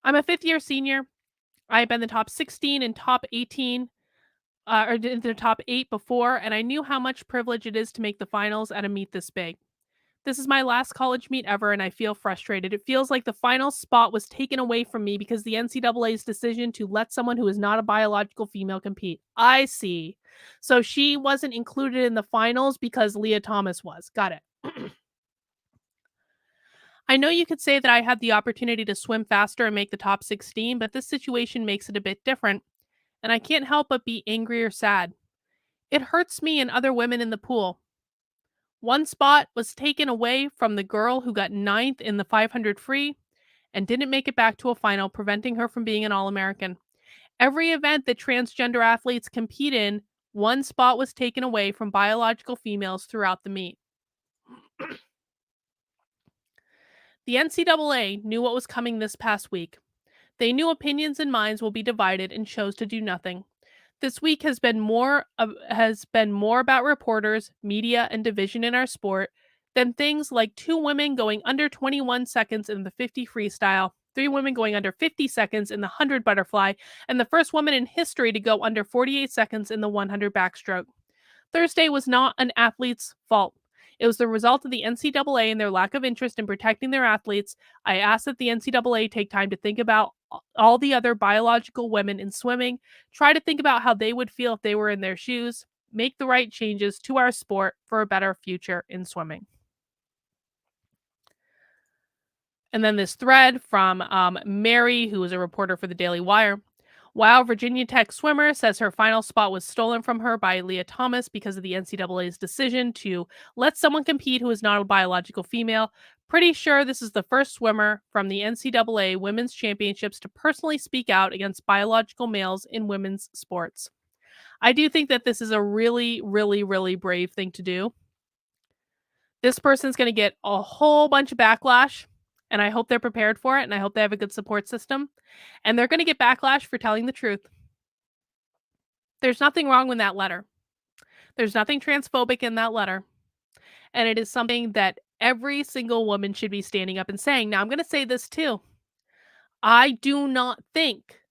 I'm a 5th-year senior. I have been the top 16 and top 18, or in the top 8 before, and I knew how much privilege it is to make the finals at a meet this big. This is my last college meet ever, and I feel frustrated. It feels like the final spot was taken away from me because the NCAA's decision to let someone who is not a biological female compete. I see. So she wasn't included in the finals because Leah Thomas was. Got it. I know you could say that I had the opportunity to swim faster and make the top 16, but this situation makes it a bit different, and I can't help but be angry or sad. It hurts me and other women in the pool. One spot was taken away from the girl who got 9th in the 500 free and didn't make it back to a final, preventing her from being an All-American. Every event that transgender athletes compete in, one spot was taken away from biological females throughout the meet. The NCAA knew what was coming this past week. They knew opinions and minds will be divided and chose to do nothing. This week has been more about reporters, media, and division in our sport than things like 2 women going under 21 seconds in the 50 freestyle, 3 women going under 50 seconds in the 100 butterfly, and the first woman in history to go under 48 seconds in the 100 backstroke. Thursday was not an athlete's fault. It was the result of the NCAA and their lack of interest in protecting their athletes. I ask that the NCAA take time to think about all the other biological women in swimming, try to think about how they would feel if they were in their shoes, make the right changes to our sport for a better future in swimming. And then this thread from Mary, who is a reporter for the Daily Wire. While Virginia Tech swimmer says her final spot was stolen from her by Leah Thomas because of the NCAA's decision to let someone compete who is not a biological female. Pretty sure this is the first swimmer from the NCAA Women's Championships to personally speak out against biological males in women's sports. I do think that this is a really, really, really brave thing to do. This person's going to get a whole bunch of backlash, and I hope they're prepared for it, and I hope they have a good support system. And they're going to get backlash for telling the truth. There's nothing wrong with that letter. There's nothing transphobic in that letter. And it is something that every single woman should be standing up and saying. Now, I'm going to say this too. I do not think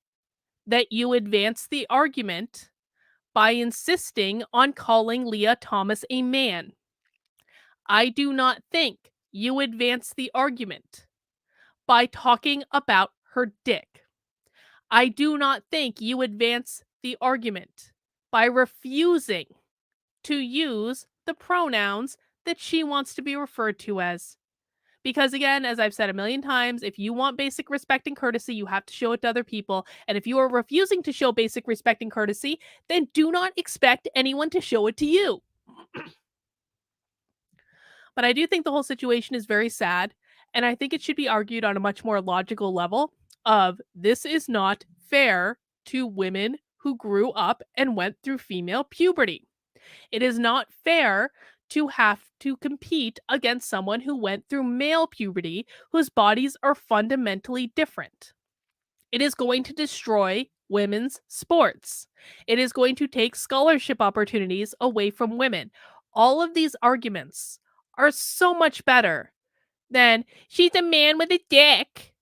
that you advance the argument by insisting on calling Leah Thomas a man. I do not think you advance the argument by talking about her dick. I do not think you advance the argument by refusing to use the pronouns that she wants to be referred to as. Because again, as I've said a million times, if you want basic respect and courtesy, you have to show it to other people. And if you are refusing to show basic respect and courtesy, then do not expect anyone to show it to you. But I do think the whole situation is very sad, and I think it should be argued on a much more logical level of this is not fair to women who grew up and went through female puberty. It is not fair to have to compete against someone who went through male puberty, whose bodies are fundamentally different. It is going to destroy women's sports. It is going to take scholarship opportunities away from women. All of these arguments are so much better than she's a man with a dick.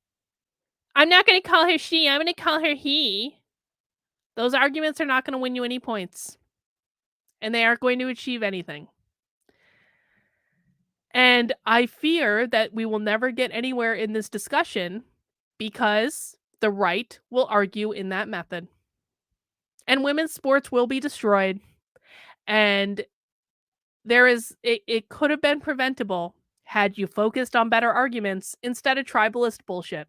I'm not going to call her she, I'm going to call her he. Those arguments are not going to win you any points. And they aren't going to achieve anything. And I fear that we will never get anywhere in this discussion because the right will argue in that method. And women's sports will be destroyed. And it could have been preventable had you focused on better arguments instead of tribalist bullshit.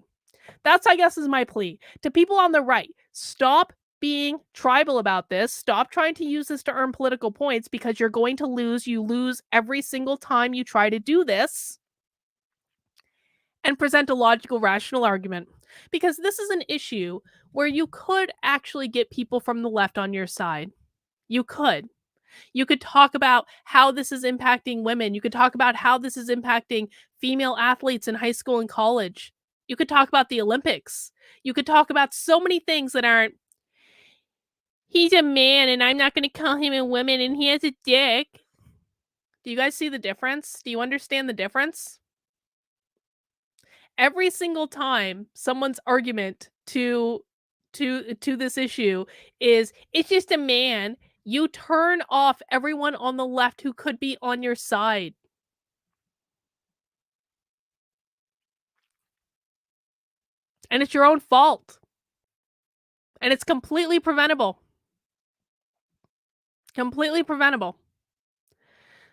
That's, I guess, is my plea to people on the right. Stop being tribal about this. Stop trying to use this to earn political points because you're going to lose. You lose every single time you try to do this. And present a logical, rational argument. Because this is an issue where you could actually get people from the left on your side. You could. You could talk about how this is impacting women. You could talk about how this is impacting female athletes in high school and college. You could talk about the Olympics. You could talk about so many things that aren't, he's a man and I'm not going to call him a woman and he has a dick. Do you guys see the difference? Do you understand the difference? Every single time someone's argument to this issue is, it's just a man, you turn off everyone on the left who could be on your side. And it's your own fault. And it's completely preventable. Completely preventable.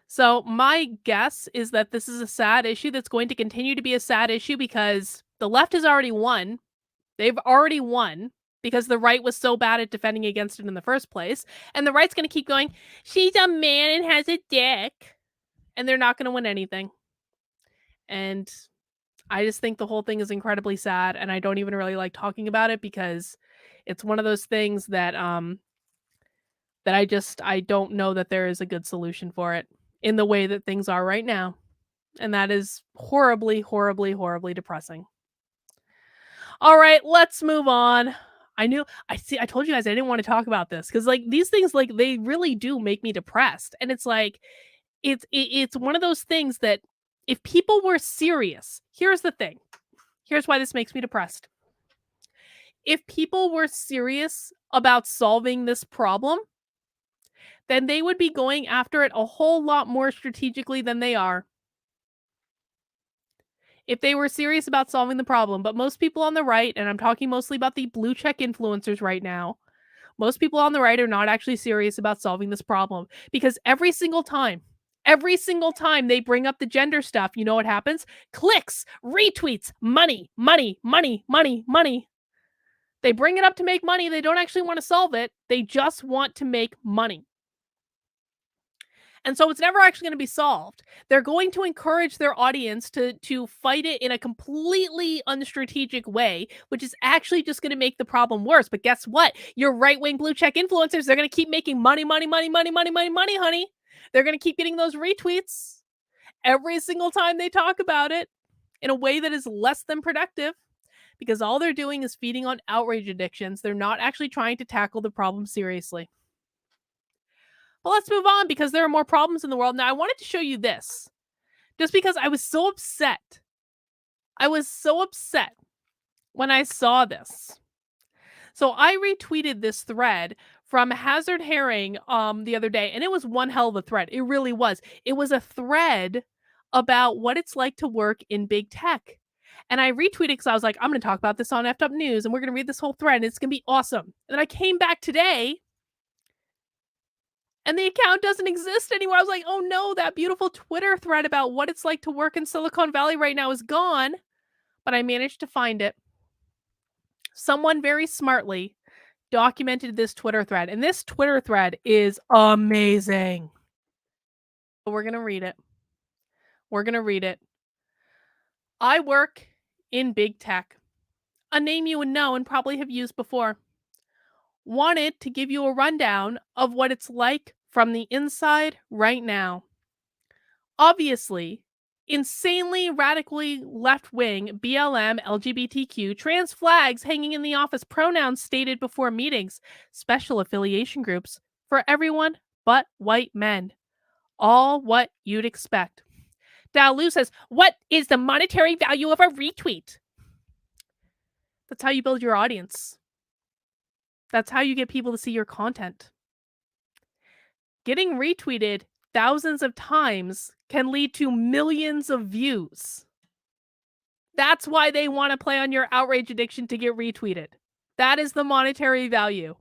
So my guess is that this is a sad issue that's going to continue to be a sad issue because the left has already won. They've already won because the right was so bad at defending against it in the first place. And the right's going to keep going, she's a man and has a dick. And they're not going to win anything. And I just think the whole thing is incredibly sad. And I don't even really like talking about it because it's one of those things that I don't know that there is a good solution for it in the way that things are right now. And that is horribly, horribly, horribly depressing. All right, let's move on. I told you guys I didn't want to talk about this because like these things, like they really do make me depressed. And it's like, it's one of those things that if people were serious, here's the thing. Here's why this makes me depressed. If people were serious about solving this problem, then they would be going after it a whole lot more strategically than they are if they were serious about solving the problem. But most people on the right, and I'm talking mostly about the blue check influencers right now, most people on the right are not actually serious about solving this problem because every single time they bring up the gender stuff, you know what happens? Clicks, retweets, money, money, money, money, money. They bring it up to make money. They don't actually want to solve it. They just want to make money. And so it's never actually going to be solved. They're going to encourage their audience to fight it in a completely unstrategic way, which is actually just going to make the problem worse. But guess what? Your right-wing blue check influencers, they're going to keep making money, money, money, money, money, money, money, honey. They're going to keep getting those retweets every single time they talk about it in a way that is less than productive because all they're doing is feeding on outrage addictions. They're not actually trying to tackle the problem seriously. But let's move on because there are more problems in the world. Now, I wanted to show you this just because I was so upset. I was so upset when I saw this. So I retweeted this thread from Hazard Herring the other day, and it was one hell of a thread. It really was. It was a thread about what it's like to work in big tech. And I retweeted because I was like, I'm going to talk about this on Effed Up News, and we're going to read this whole thread, and it's going to be awesome. And then I came back today, and the account doesn't exist anymore. I was like, oh no, that beautiful Twitter thread about what it's like to work in Silicon Valley right now is gone. But I managed to find it. Someone very smartly documented this Twitter thread, and this Twitter thread is amazing. We're going to read it. We're going to read it. I work in big tech, a name you would know and probably have used before. Wanted to give you a rundown of what it's like from the inside right now. Obviously, insanely radically left-wing BLM, LGBTQ, trans flags hanging in the office, pronouns stated before meetings, special affiliation groups for everyone but white men. All what you'd expect. Dalu says, what is the monetary value of a retweet? That's how you build your audience. That's how you get people to see your content. Getting retweeted thousands of times can lead to millions of views. That's why they want to play on your outrage addiction to get retweeted. That is the monetary value.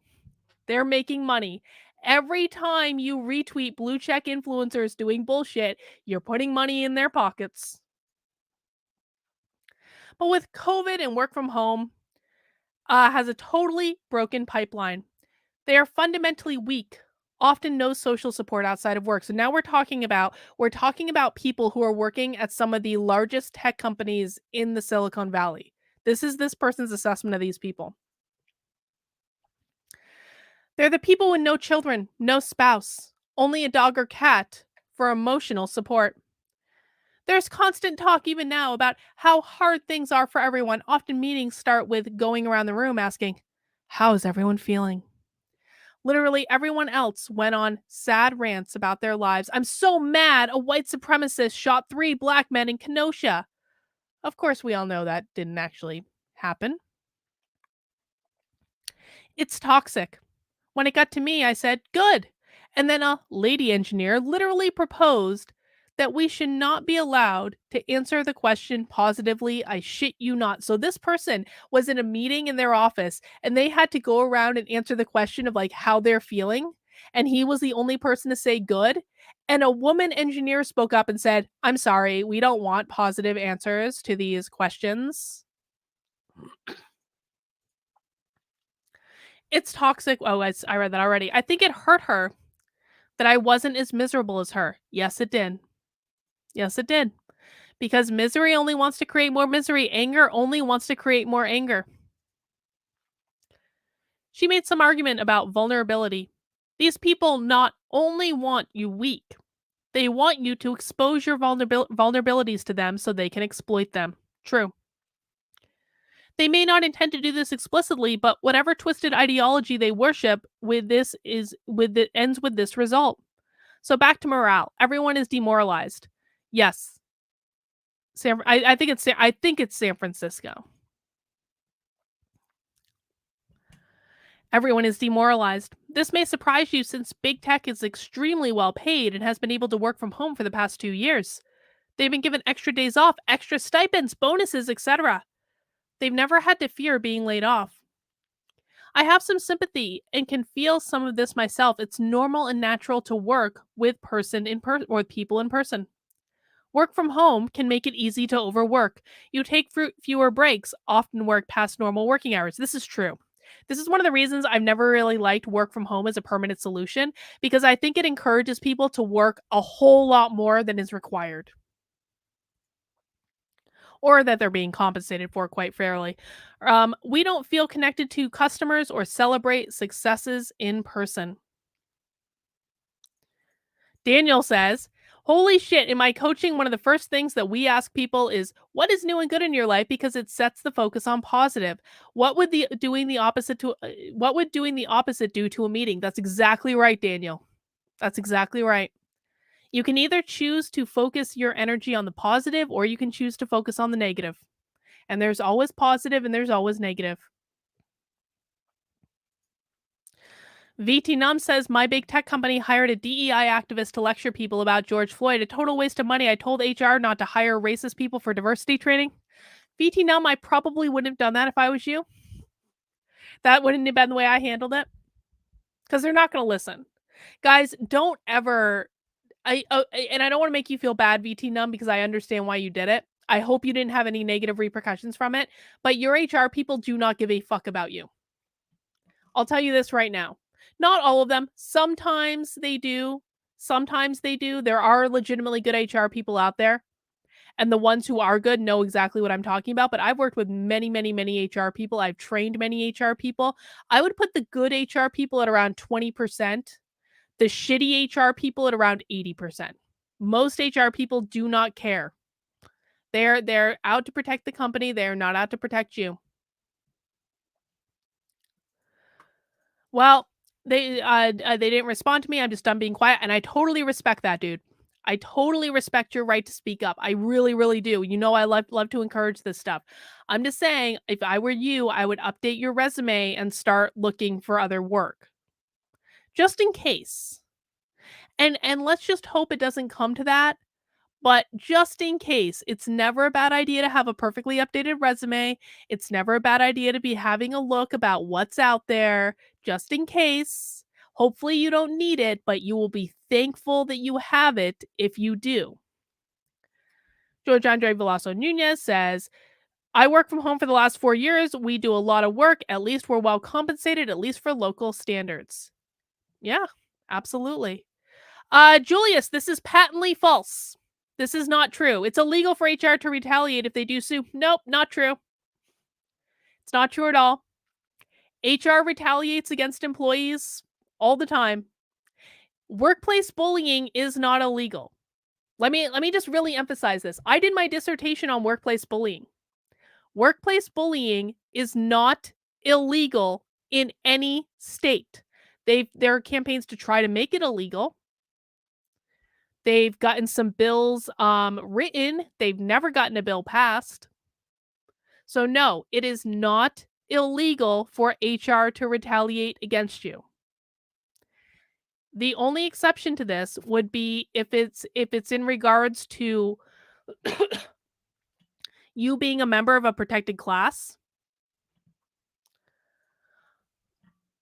They're making money. Every time you retweet blue check influencers doing bullshit, you're putting money in their pockets. But with COVID and work from home, has a totally broken pipeline. They are fundamentally weak, often no social support outside of work. So now we're talking about people who are working at some of the largest tech companies in the Silicon Valley. This is this person's assessment of these people. They're the people with no children, no spouse, only a dog or cat for emotional support. There's constant talk even now about how hard things are for everyone. Often meetings start with going around the room asking, how is everyone feeling? Literally everyone else went on sad rants about their lives. I'm so mad a white supremacist shot 3 black men in Kenosha. Of course, we all know that didn't actually happen. It's toxic. When it got to me, I said, good. And then a lady engineer literally proposed that we should not be allowed to answer the question positively. I shit you not. So this person was in a meeting in their office and they had to go around and answer the question of like how they're feeling. And he was the only person to say good. And a woman engineer spoke up and said, I'm sorry, we don't want positive answers to these questions. It's toxic. Oh, I read that already. I think it hurt her that I wasn't as miserable as her. Yes, it did. Yes, it did. Because misery only wants to create more misery. Anger only wants to create more anger. She made some argument about vulnerability. These people not only want you weak, they want you to expose your vulnerabilities to them so they can exploit them. True. They may not intend to do this explicitly, but whatever twisted ideology they worship ends with this result. So back to morale. Everyone is demoralized. Yes. I think it's San Francisco. Everyone is demoralized. This may surprise you since big tech is extremely well paid and has been able to work from home for the past 2 years. They've been given extra days off, extra stipends, bonuses, etc. They've never had to fear being laid off. I have some sympathy and can feel some of this myself. It's normal and natural to work with people in person. Work from home can make it easy to overwork. You take fewer breaks, often work past normal working hours. This is true. This is one of the reasons I've never really liked work from home as a permanent solution because I think it encourages people to work a whole lot more than is required or that they're being compensated for, quite fairly. We don't feel connected to customers or celebrate successes in person. Daniel says, "Holy shit, in my coaching, one of the first things that we ask people is, what is new and good in your life? Because it sets the focus on positive. What would doing the opposite do to a meeting?" That's exactly right, Daniel. That's exactly right. You can either choose to focus your energy on the positive or you can choose to focus on the negative. And there's always positive and there's always negative. VT Num says, "My big tech company hired a DEI activist to lecture people about George Floyd. A total waste of money. I told HR not to hire racist people for diversity training." VT Num, I probably wouldn't have done that if I was you. That wouldn't have been the way I handled it. Because they're not going to listen. Guys, don't ever. And I don't want to make you feel bad, VT Num, because I understand why you did it. I hope you didn't have any negative repercussions from it. But your HR people do not give a fuck about you. I'll tell you this right now. Not all of them. Sometimes they do. Sometimes they do. There are legitimately good HR people out there. And the ones who are good know exactly what I'm talking about. But I've worked with many, many, many HR people. I've trained many HR people. I would put the good HR people at around 20%, the shitty HR people at around 80%. Most HR people do not care. They're out to protect the company. They're not out to protect you. Well, they didn't respond to me. I'm just done being quiet, and I totally respect that, dude. I totally respect your right to speak up. I really, really do. You know, I love to encourage this stuff. I'm just saying, if I were you, I would update your resume and start looking for other work, just in case. And let's just hope it doesn't come to that. But just in case, it's never a bad idea to have a perfectly updated resume. It's never a bad idea to be having a look about what's out there, just in case. Hopefully you don't need it, but you will be thankful that you have it if you do. George Andre Velasco Nunez says, "I work from home for the last 4 years. We do a lot of work. At least we're well compensated, at least for local standards." Yeah, absolutely. Julius, this is patently false. This is not true. It's illegal for HR to retaliate if they do sue. Nope, not true. It's not true at all. HR retaliates against employees all the time. Workplace bullying is not illegal. Let me just really emphasize this. I did my dissertation on workplace bullying. Workplace bullying is not illegal in any state. There are campaigns to try to make it illegal. They've gotten some bills written. They've never gotten a bill passed. So no, it is not illegal for HR to retaliate against you. The only exception to this would be if it's in regards to you being a member of a protected class.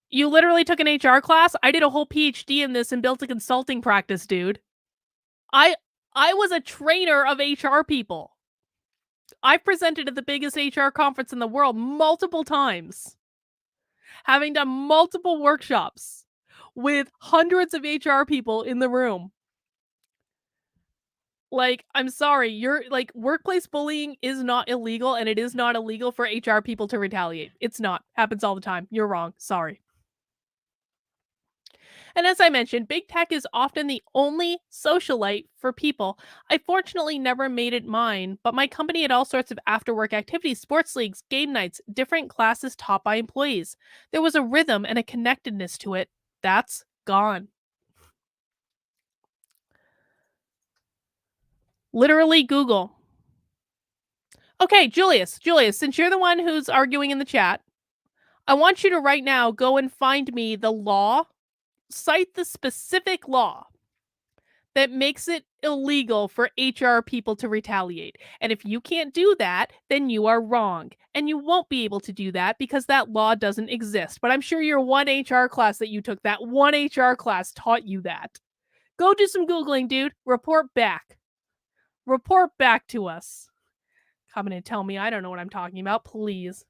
You literally took an HR class. I did a whole PhD in this and built a consulting practice, dude. I was a trainer of HR people. I've presented at the biggest HR conference in the world multiple times, having done multiple workshops with hundreds of HR people in the room. Like, I'm sorry, workplace bullying is not illegal, and it is not illegal for HR people to retaliate. It's not. Happens all the time. You're wrong. Sorry. And as I mentioned, big tech is often the only socialite for people. I fortunately never made it mine, but my company had all sorts of after work activities, sports leagues, game nights, different classes taught by employees. There was a rhythm and a connectedness to it. That's gone. Literally Google. Okay, Julius, since you're the one who's arguing in the chat, I want you to right now go and find me the law cite the specific law that makes it illegal for HR people to retaliate. And if you can't do that, then you are wrong. And you won't be able to do that because that law doesn't exist. But I'm sure your one HR class that you took, that one HR class taught you that. Go do some Googling, dude. Report back. Report back to us. Come in and tell me I don't know what I'm talking about, please.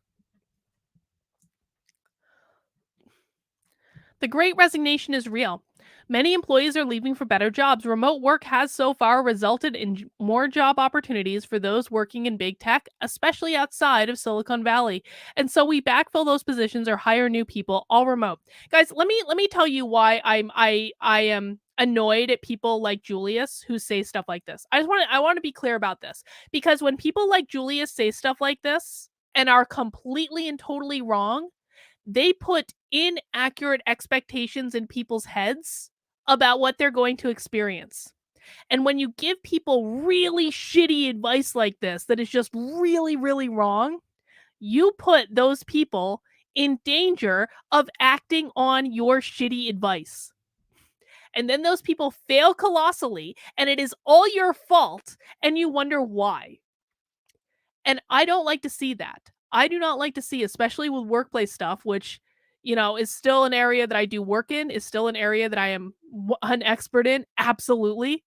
The Great Resignation is real. Many employees are leaving for better jobs. Remote work has so far resulted in more job opportunities for those working in big tech, especially outside of Silicon Valley. And so we backfill those positions or hire new people, all remote. Guys, let me tell you why I am annoyed at people like Julius who say stuff like this. I want to be clear about this, because when people like Julius say stuff like this and are completely and totally wrong, they put inaccurate expectations in people's heads about what they're going to experience. And when you give people really shitty advice like this, that is just really, really wrong, you put those people in danger of acting on your shitty advice. And then those people fail colossally, and it is all your fault, and you wonder why. And I don't like to see that. I do not like to see, especially with workplace stuff, which, is still an area that I do work in, is still an area that I am an expert in. Absolutely.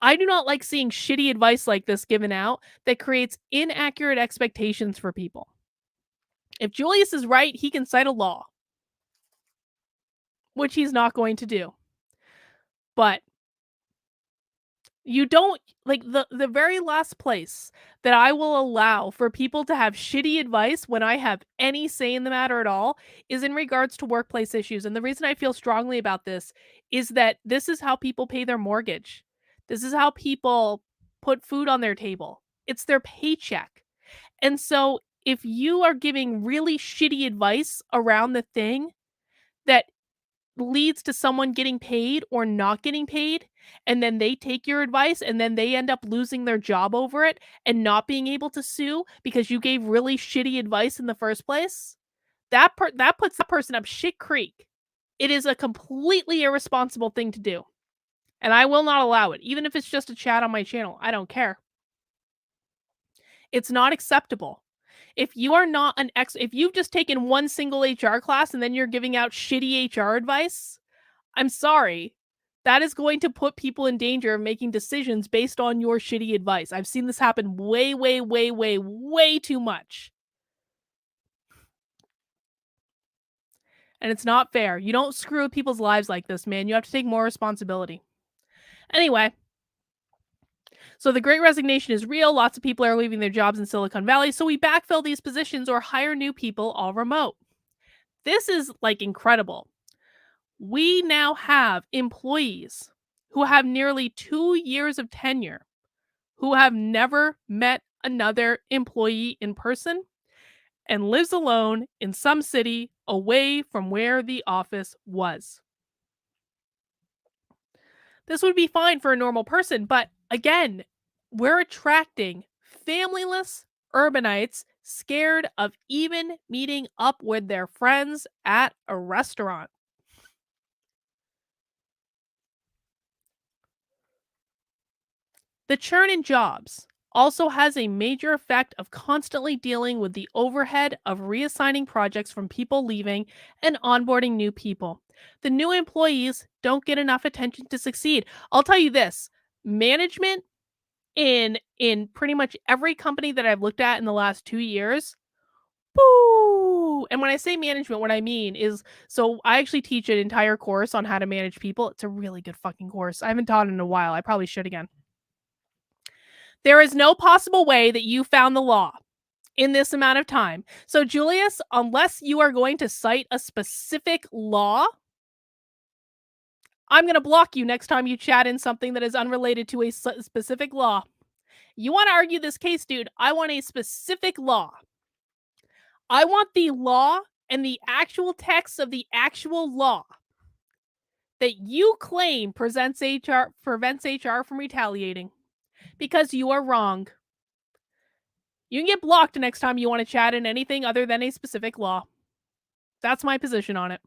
I do not like seeing shitty advice like this given out that creates inaccurate expectations for people. If Julius is right, he can cite a law, which he's not going to do. But you don't, like, the very last place that I will allow for people to have shitty advice when I have any say in the matter at all is in regards to workplace issues. And the reason I feel strongly about this is that this is how people pay their mortgage. This is how people put food on their table. It's their paycheck. And so if you are giving really shitty advice around the thing that leads to someone getting paid or not getting paid, and then they take your advice and then they end up losing their job over it and not being able to sue because you gave really shitty advice in the first place, that puts that person up shit creek. It is a completely irresponsible thing to do. And I will not allow it, even if it's just a chat on my channel. I don't care. It's not acceptable. If you are not if you've just taken one single HR class and then you're giving out shitty HR advice, I'm sorry. That is going to put people in danger of making decisions based on your shitty advice. I've seen this happen way, way, way, way, way too much. And it's not fair. You don't screw with people's lives like this, man. You have to take more responsibility. Anyway, so the Great Resignation is real. Lots of people are leaving their jobs in Silicon Valley. So we backfill these positions or hire new people all remote. This is like incredible. We now have employees who have nearly 2 years of tenure who have never met another employee in person and lives alone in some city away from where the office was. This would be fine for a normal person, but again, we're attracting familyless urbanites scared of even meeting up with their friends at a restaurant. The churn in jobs also has a major effect of constantly dealing with the overhead of reassigning projects from people leaving and onboarding new people. The new employees don't get enough attention to succeed. I'll tell you this, management in pretty much every company that I've looked at in the last 2 years, boo! And when I say management, what I mean is, so I actually teach an entire course on how to manage people. It's a really good fucking course. I haven't taught it in a while. I probably should again. There is no possible way that you found the law in this amount of time. So, Julius, unless you are going to cite a specific law, I'm going to block you next time you chat in something that is unrelated to a specific law. You want to argue this case, dude? I want a specific law. I want the law and the actual text of the actual law that you claim prevents HR from retaliating, because you are wrong. You can get blocked next time you want to chat in anything other than a specific law. That's my position on it.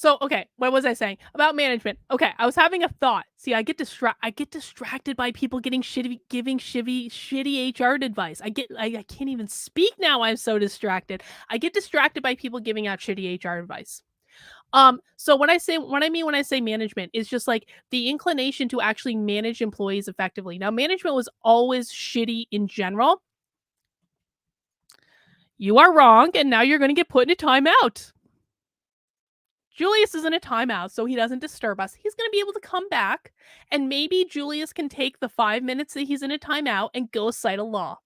So, okay, what was I saying? About management. Okay, I was having a thought. See, I get distracted by people giving shitty HR advice. I can't even speak now. I'm so distracted. I get distracted by people giving out shitty HR advice. So when I say management, it's just like the inclination to actually manage employees effectively. Now, management was always shitty in general. You are wrong, and now you're gonna get put in a timeout. Julius is in a timeout, so he doesn't disturb us. He's going to be able to come back, and maybe Julius can take the 5 minutes that he's in a timeout and go cite a law.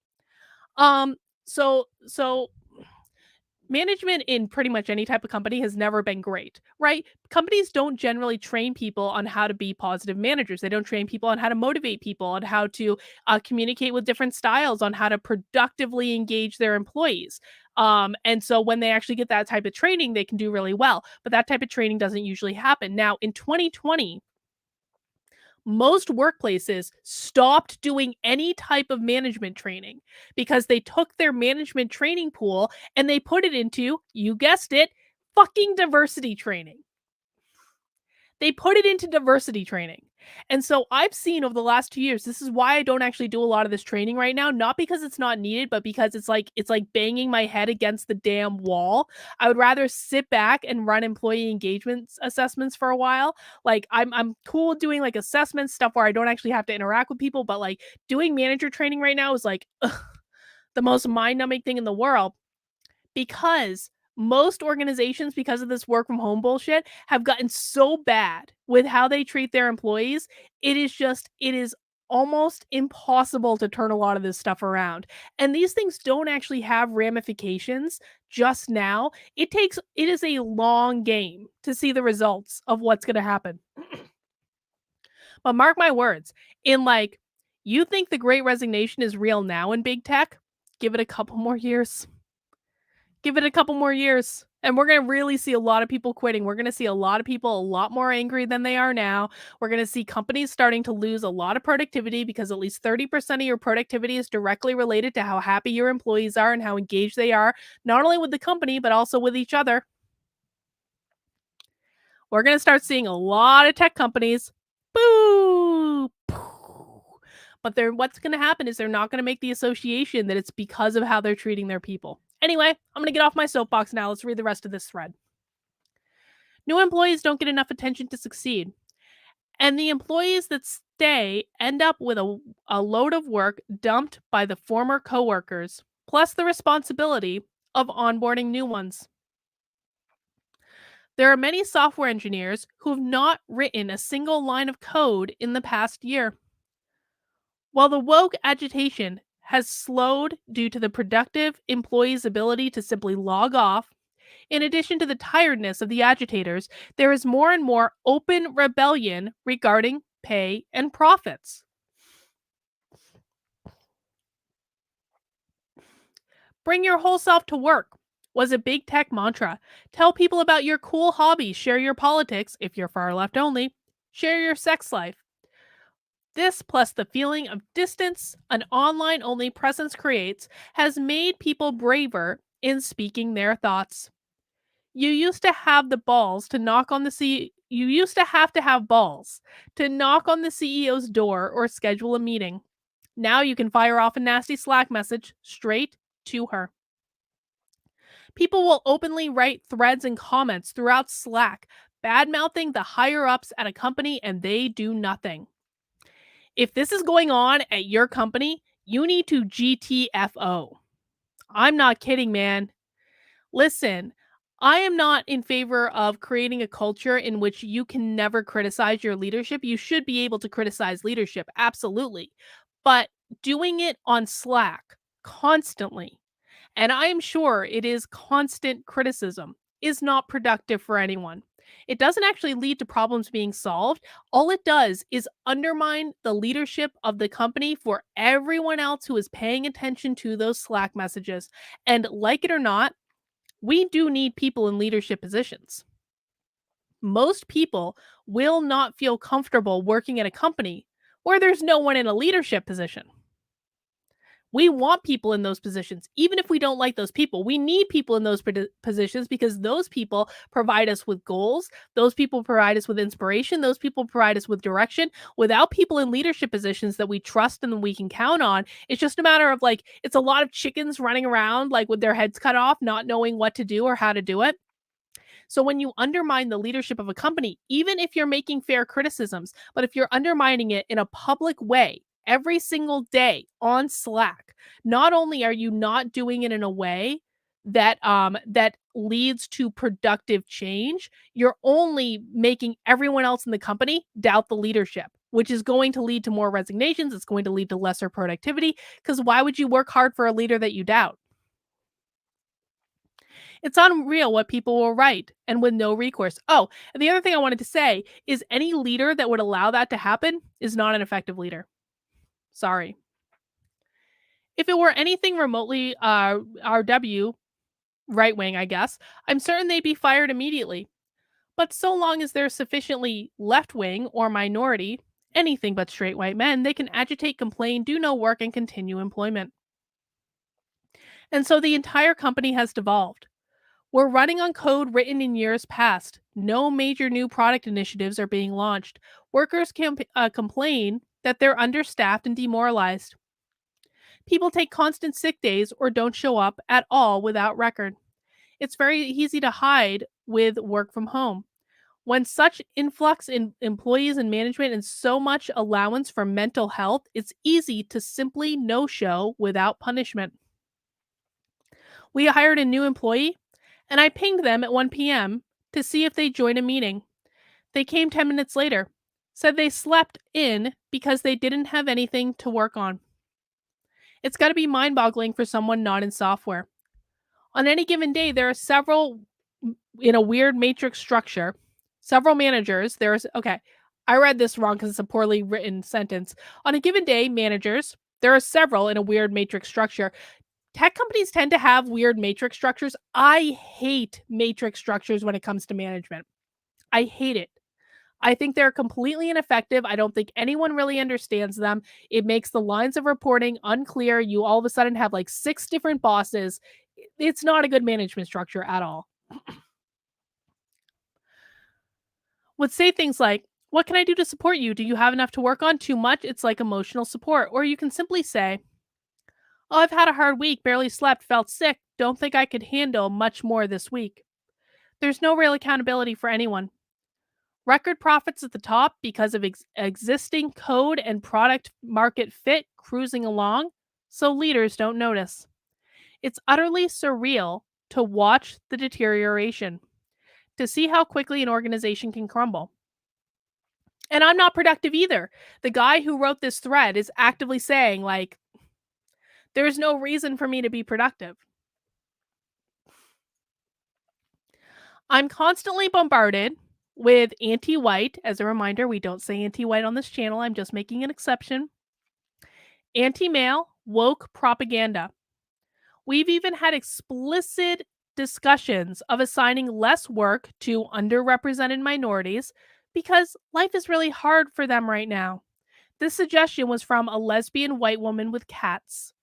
Um, so management in pretty much any type of company has never been great, right? Companies don't generally train people on how to be positive managers. They don't train people on how to motivate people, on how to communicate with different styles, on how to productively engage their employees. And so when they actually get that type of training, they can do really well. But that type of training doesn't usually happen. Now, in 2020, most workplaces stopped doing any type of management training because they took their management training pool and they put it into, you guessed it, fucking diversity training. They put it into diversity training. And so I've seen over the last 2 years, this is why I don't actually do a lot of this training right now, not because it's not needed, but because it's like banging my head against the damn wall. I would rather sit back and run employee engagement assessments for a while. Like I'm cool doing like assessment stuff where I don't actually have to interact with people, but like doing manager training right now is like the most mind-numbing thing in the world because most organizations, because of this work from home bullshit, have gotten so bad with how they treat their employees. It is almost impossible to turn a lot of this stuff around. And these things don't actually have ramifications just now. It is a long game to see the results of what's going to happen. But mark my words, in like, you think the great resignation is real now in big tech? Give it a couple more years. Give it a couple more years, and we're going to really see a lot of people quitting. We're going to see a lot of people a lot more angry than they are now. We're going to see companies starting to lose a lot of productivity because at least 30% of your productivity is directly related to how happy your employees are and how engaged they are, not only with the company, but also with each other. We're going to start seeing a lot of tech companies, boo, but what's going to happen is they're not going to make the association that it's because of how they're treating their people. Anyway, I'm going to get off my soapbox now. Let's read the rest of this thread. New employees don't get enough attention to succeed. And the employees that stay end up with a load of work dumped by the former coworkers, plus the responsibility of onboarding new ones. There are many software engineers who have not written a single line of code in the past year. While the woke agitation has slowed due to the productive employees' ability to simply log off, in addition to the tiredness of the agitators, there is more and more open rebellion regarding pay and profits. Bring your whole self to work was a big tech mantra. Tell people about your cool hobbies, share your politics, if you're far left only, share your sex life. This, plus the feeling of distance an online only presence creates, has made people braver in speaking their thoughts. You used to have the balls to knock on the you used to have balls to knock on the CEO's door or schedule a meeting. Now you can fire off a nasty Slack message straight to her. People will openly write threads and comments throughout Slack, bad-mouthing the higher-ups at a company, and they do nothing. If this is going on at your company, you need to GTFO. I'm not kidding, man. Listen, I am not in favor of creating a culture in which you can never criticize your leadership. You should be able to criticize leadership, absolutely. But doing it on Slack constantly, and I am sure it is constant criticism, is not productive for anyone. It doesn't actually lead to problems being solved. All it does is undermine the leadership of the company for everyone else who is paying attention to those Slack messages. And like it or not, we do need people in leadership positions. Most people will not feel comfortable working at a company where there's no one in a leadership position. We want people in those positions, even if we don't like those people. We need people in those positions because those people provide us with goals. Those people provide us with inspiration. Those people provide us with direction. Without people in leadership positions that we trust and we can count on, it's just a matter of like, it's a lot of chickens running around like with their heads cut off, not knowing what to do or how to do it. So when you undermine the leadership of a company, even if you're making fair criticisms, but if you're undermining it in a public way every single day on Slack, not only are you not doing it in a way that leads to productive change, you're only making everyone else in the company doubt the leadership, which is going to lead to more resignations. It's going to lead to lesser productivity because why would you work hard for a leader that you doubt? It's unreal what people will write and with no recourse. Oh, and the other thing I wanted to say is any leader that would allow that to happen is not an effective leader. Sorry. If it were anything remotely RW, right wing, I guess, I'm certain they'd be fired immediately. But so long as they're sufficiently left wing or minority, anything but straight white men, they can agitate, complain, do no work, and continue employment. And so the entire company has devolved. We're running on code written in years past. No major new product initiatives are being launched. Workers complain that they're understaffed and demoralized. People take constant sick days or don't show up at all without record. It's very easy to hide with work from home. When such influx in employees and management and so much allowance for mental health, it's easy to simply no show without punishment. We hired a new employee and I pinged them at 1 p.m. to see if they'd join a meeting. They came 10 minutes later, said they slept in because they didn't have anything to work on. It's got to be mind boggling for someone not in software. On any given day, there are several in a weird matrix structure, several managers. Okay, I read this wrong because it's a poorly written sentence. On a given day, managers, there are several in a weird matrix structure. Tech companies tend to have weird matrix structures. I hate matrix structures when it comes to management. I hate it. I think they're completely ineffective. I don't think anyone really understands them. It makes the lines of reporting unclear. You all of a sudden have like 6 different bosses. It's not a good management structure at all. Would say things like, "What can I do to support you? Do you have enough to work on? Too much?" It's like emotional support. Or you can simply say, "Oh, I've had a hard week, barely slept, felt sick. Don't think I could handle much more this week." There's no real accountability for anyone. Record profits at the top because of existing code and product market fit cruising along, so leaders don't notice. It's utterly surreal to watch the deterioration, to see how quickly an organization can crumble. And I'm not productive either. The guy who wrote this thread is actively saying, like, there's no reason for me to be productive. I'm constantly bombarded with anti-white. As a reminder, we don't say anti-white on this channel. I'm just making an exception. Anti-male, woke propaganda. We've even had explicit discussions of assigning less work to underrepresented minorities because life is really hard for them right now. This suggestion was from a lesbian white woman with cats.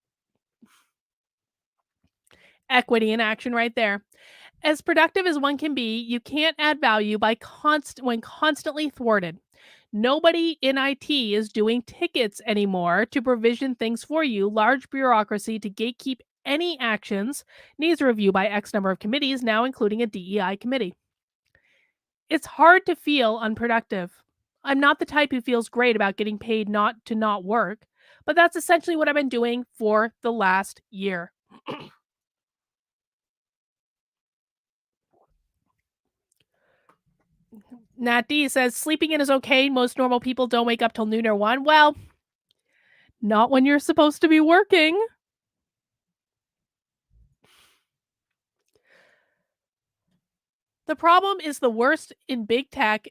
Equity in action right there. As productive as one can be, you can't add value by when constantly thwarted. Nobody in IT is doing tickets anymore to provision things for you. Large bureaucracy to gatekeep any actions needs a review by X number of committees, now including a DEI committee. It's hard to feel unproductive. I'm not the type who feels great about getting paid not to not work, but that's essentially what I've been doing for the last year. Nat D says sleeping in is okay. Most normal people don't wake up till noon or 1. Well, not when you're supposed to be working. The problem is the worst in big tech.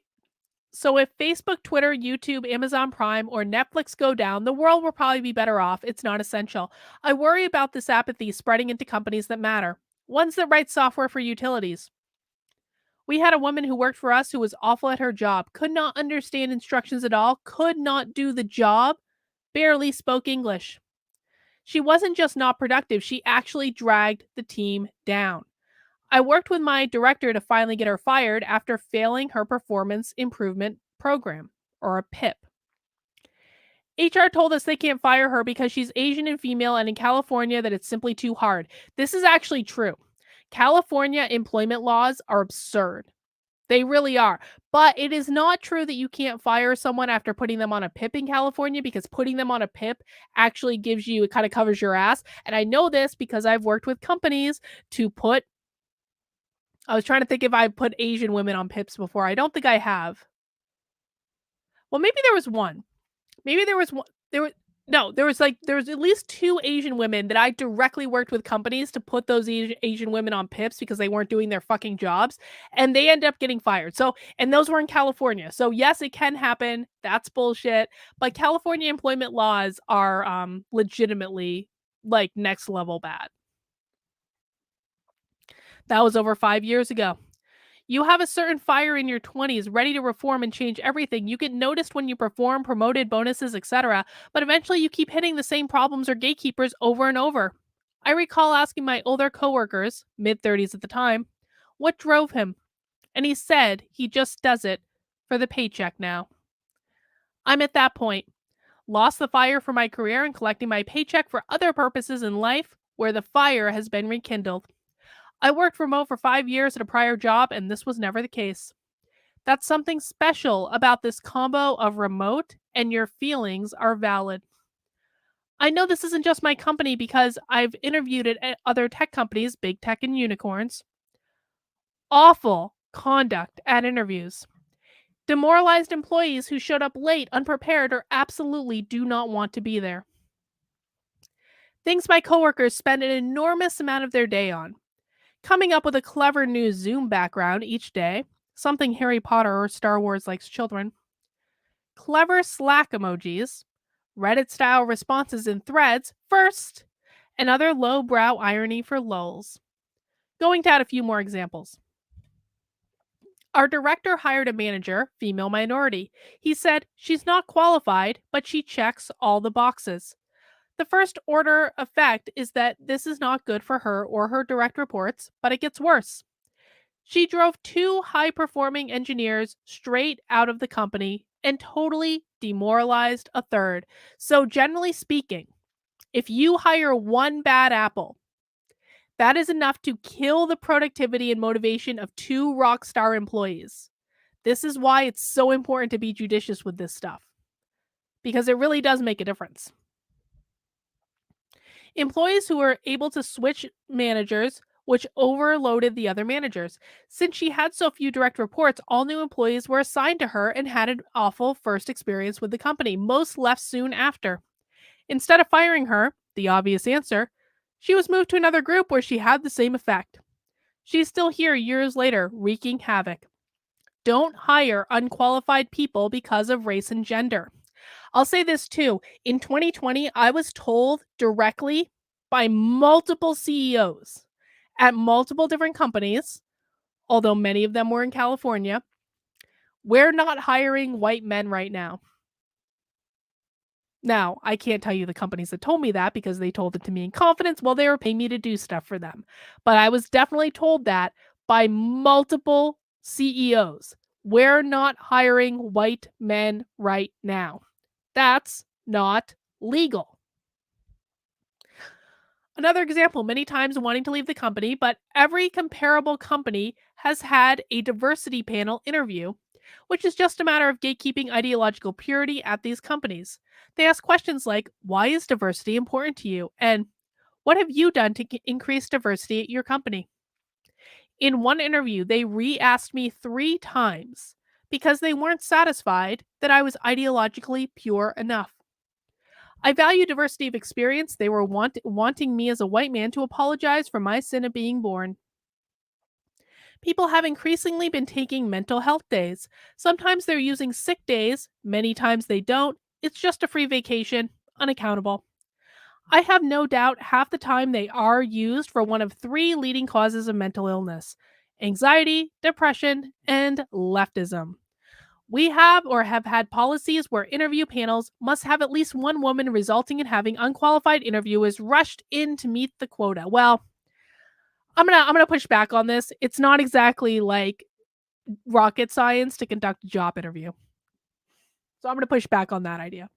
So if Facebook, Twitter, YouTube, Amazon Prime, or Netflix go down, the world will probably be better off. It's not essential. I worry about this apathy spreading into companies that matter, ones that write software for utilities. We had a woman who worked for us who was awful at her job, could not understand instructions at all, could not do the job, barely spoke English. She wasn't just not productive, she actually dragged the team down. I worked with my director to finally get her fired after failing her performance improvement program, or a PIP. HR told us they can't fire her because she's Asian and female, and in California, that it's simply too hard. This is actually true. California employment laws are absurd. They really are. But it is not true that you can't fire someone after putting them on a PIP in California, because putting them on a PIP actually gives you, it kind of covers your ass. And I know this because I've worked with companies to put, I was trying to think if I put Asian women on PIPs before. I don't think I have. Well, maybe there was one. Maybe there was one. There was no. There was at least two Asian women that I directly worked with companies to put those Asian women on PIPs because they weren't doing their fucking jobs, and they ended up getting fired. So, and those were in California. So yes, it can happen. That's bullshit. But California employment laws are legitimately like next level bad. That was over 5 years ago. You have a certain fire in your 20s ready to reform and change everything. You get noticed when you perform, promoted, bonuses, etc. But eventually you keep hitting the same problems or gatekeepers over and over. I recall asking my older coworkers, mid 30s at the time, what drove him? And he said he just does it for the paycheck now. I'm at that point. Lost the fire for my career and collecting my paycheck for other purposes in life where the fire has been rekindled. I worked remote for 5 years at a prior job, and this was never the case. That's something special about this combo of remote and your feelings are valid. I know this isn't just my company because I've interviewed it at other tech companies, big tech and unicorns. Awful conduct at interviews. Demoralized employees who showed up late, unprepared, or absolutely do not want to be there. Things my coworkers spend an enormous amount of their day on. Coming up with a clever new Zoom background each day, something Harry Potter or Star Wars likes children. Clever Slack emojis, Reddit-style responses in threads first, and other low-brow irony for lulz. Going to add a few more examples. Our director hired a manager, female minority. He said she's not qualified, but she checks all the boxes. The first order effect is that this is not good for her or her direct reports, but it gets worse. She drove two high-performing engineers straight out of the company and totally demoralized a third. So generally speaking, if you hire one bad apple, that is enough to kill the productivity and motivation of two rock star employees. This is why it's so important to be judicious with this stuff, because it really does make a difference. Employees who were able to switch managers, which overloaded the other managers. Since she had so few direct reports, all new employees were assigned to her and had an awful first experience with the company. Most left soon after. Instead of firing her, the obvious answer, she was moved to another group where she had the same effect. She's still here years later, wreaking havoc. Don't hire unqualified people because of race and gender. I'll say this too. In 2020, I was told directly by multiple CEOs at multiple different companies, although many of them were in California, we're not hiring white men right now. Now, I can't tell you the companies that told me that because they told it to me in confidence while they were paying me to do stuff for them. But I was definitely told that by multiple CEOs. We're not hiring white men right now. That's not legal. Another example, many times wanting to leave the company, but every comparable company has had a diversity panel interview, which is just a matter of gatekeeping ideological purity at these companies. They ask questions like, why is diversity important to you? And what have you done to increase diversity at your company? In one interview, they re-asked me 3 times because they weren't satisfied that I was ideologically pure enough. I value diversity of experience. They were wanting me as a white man to apologize for my sin of being born. People have increasingly been taking mental health days. Sometimes they're using sick days, many times they don't. It's just a free vacation, unaccountable. I have no doubt half the time they are used for one of 3 leading causes of mental illness: anxiety, depression, and leftism. We have or have had policies where interview panels must have at least one woman, resulting in having unqualified interviewers rushed in to meet the quota. Well, I'm gonna push back on this. It's not exactly like rocket science to conduct a job interview. So I'm gonna push back on that idea.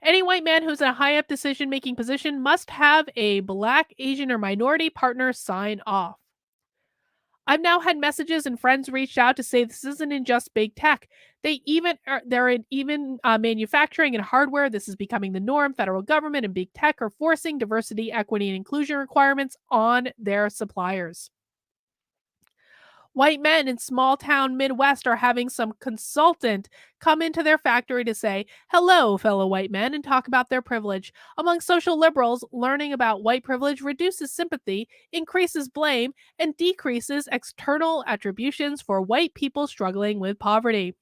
Any white man who's in a high up decision making position must have a black, Asian, or minority partner sign off. I've now had messages and friends reached out to say this isn't in just big tech. They're in even manufacturing and hardware. This is becoming the norm. Federal government and big tech are forcing diversity, equity, and inclusion requirements on their suppliers. White men in small town Midwest are having some consultant come into their factory to say, hello, fellow white men, and talk about their privilege. Among social liberals, learning about white privilege reduces sympathy, increases blame, and decreases external attributions for white people struggling with poverty.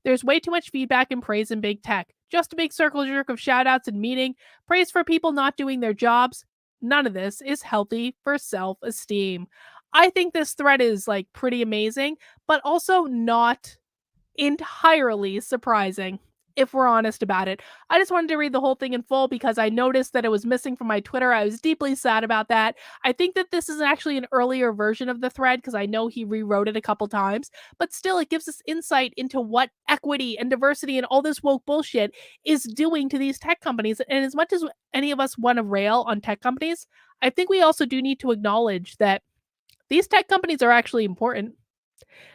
There's way too much feedback and praise in big tech. Just a big circle jerk of shout outs and meeting, praise for people not doing their jobs. None of this is healthy for self esteem. I think this thread is like pretty amazing, but also not entirely surprising, if we're honest about it. I just wanted to read the whole thing in full because I noticed that it was missing from my Twitter. I was deeply sad about that. I think that this is actually an earlier version of the thread because I know he rewrote it a couple times, but still, it gives us insight into what equity and diversity and all this woke bullshit is doing to these tech companies. And as much as any of us want to rail on tech companies, I think we also do need to acknowledge that these tech companies are actually important.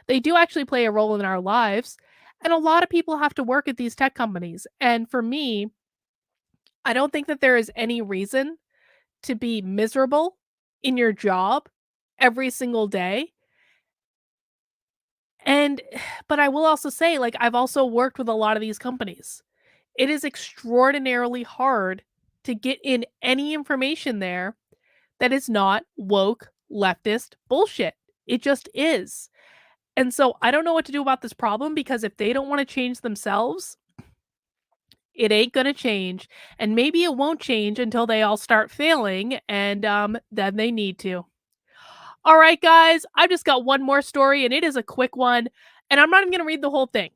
They do actually play a role in our lives. And a lot of people have to work at these tech companies. And for me, I don't think that there is any reason to be miserable in your job every single day. And, but I will also say, like, I've also worked with a lot of these companies. It is extraordinarily hard to get in any information there that is not woke leftist bullshit. It just is. And so I don't know what to do about this problem because if they don't want to change themselves, it ain't gonna change. And maybe it won't change until they all start failing, and then they need to. All right, guys, I've just got one more story, and it is a quick one. And I'm not even gonna read the whole thing,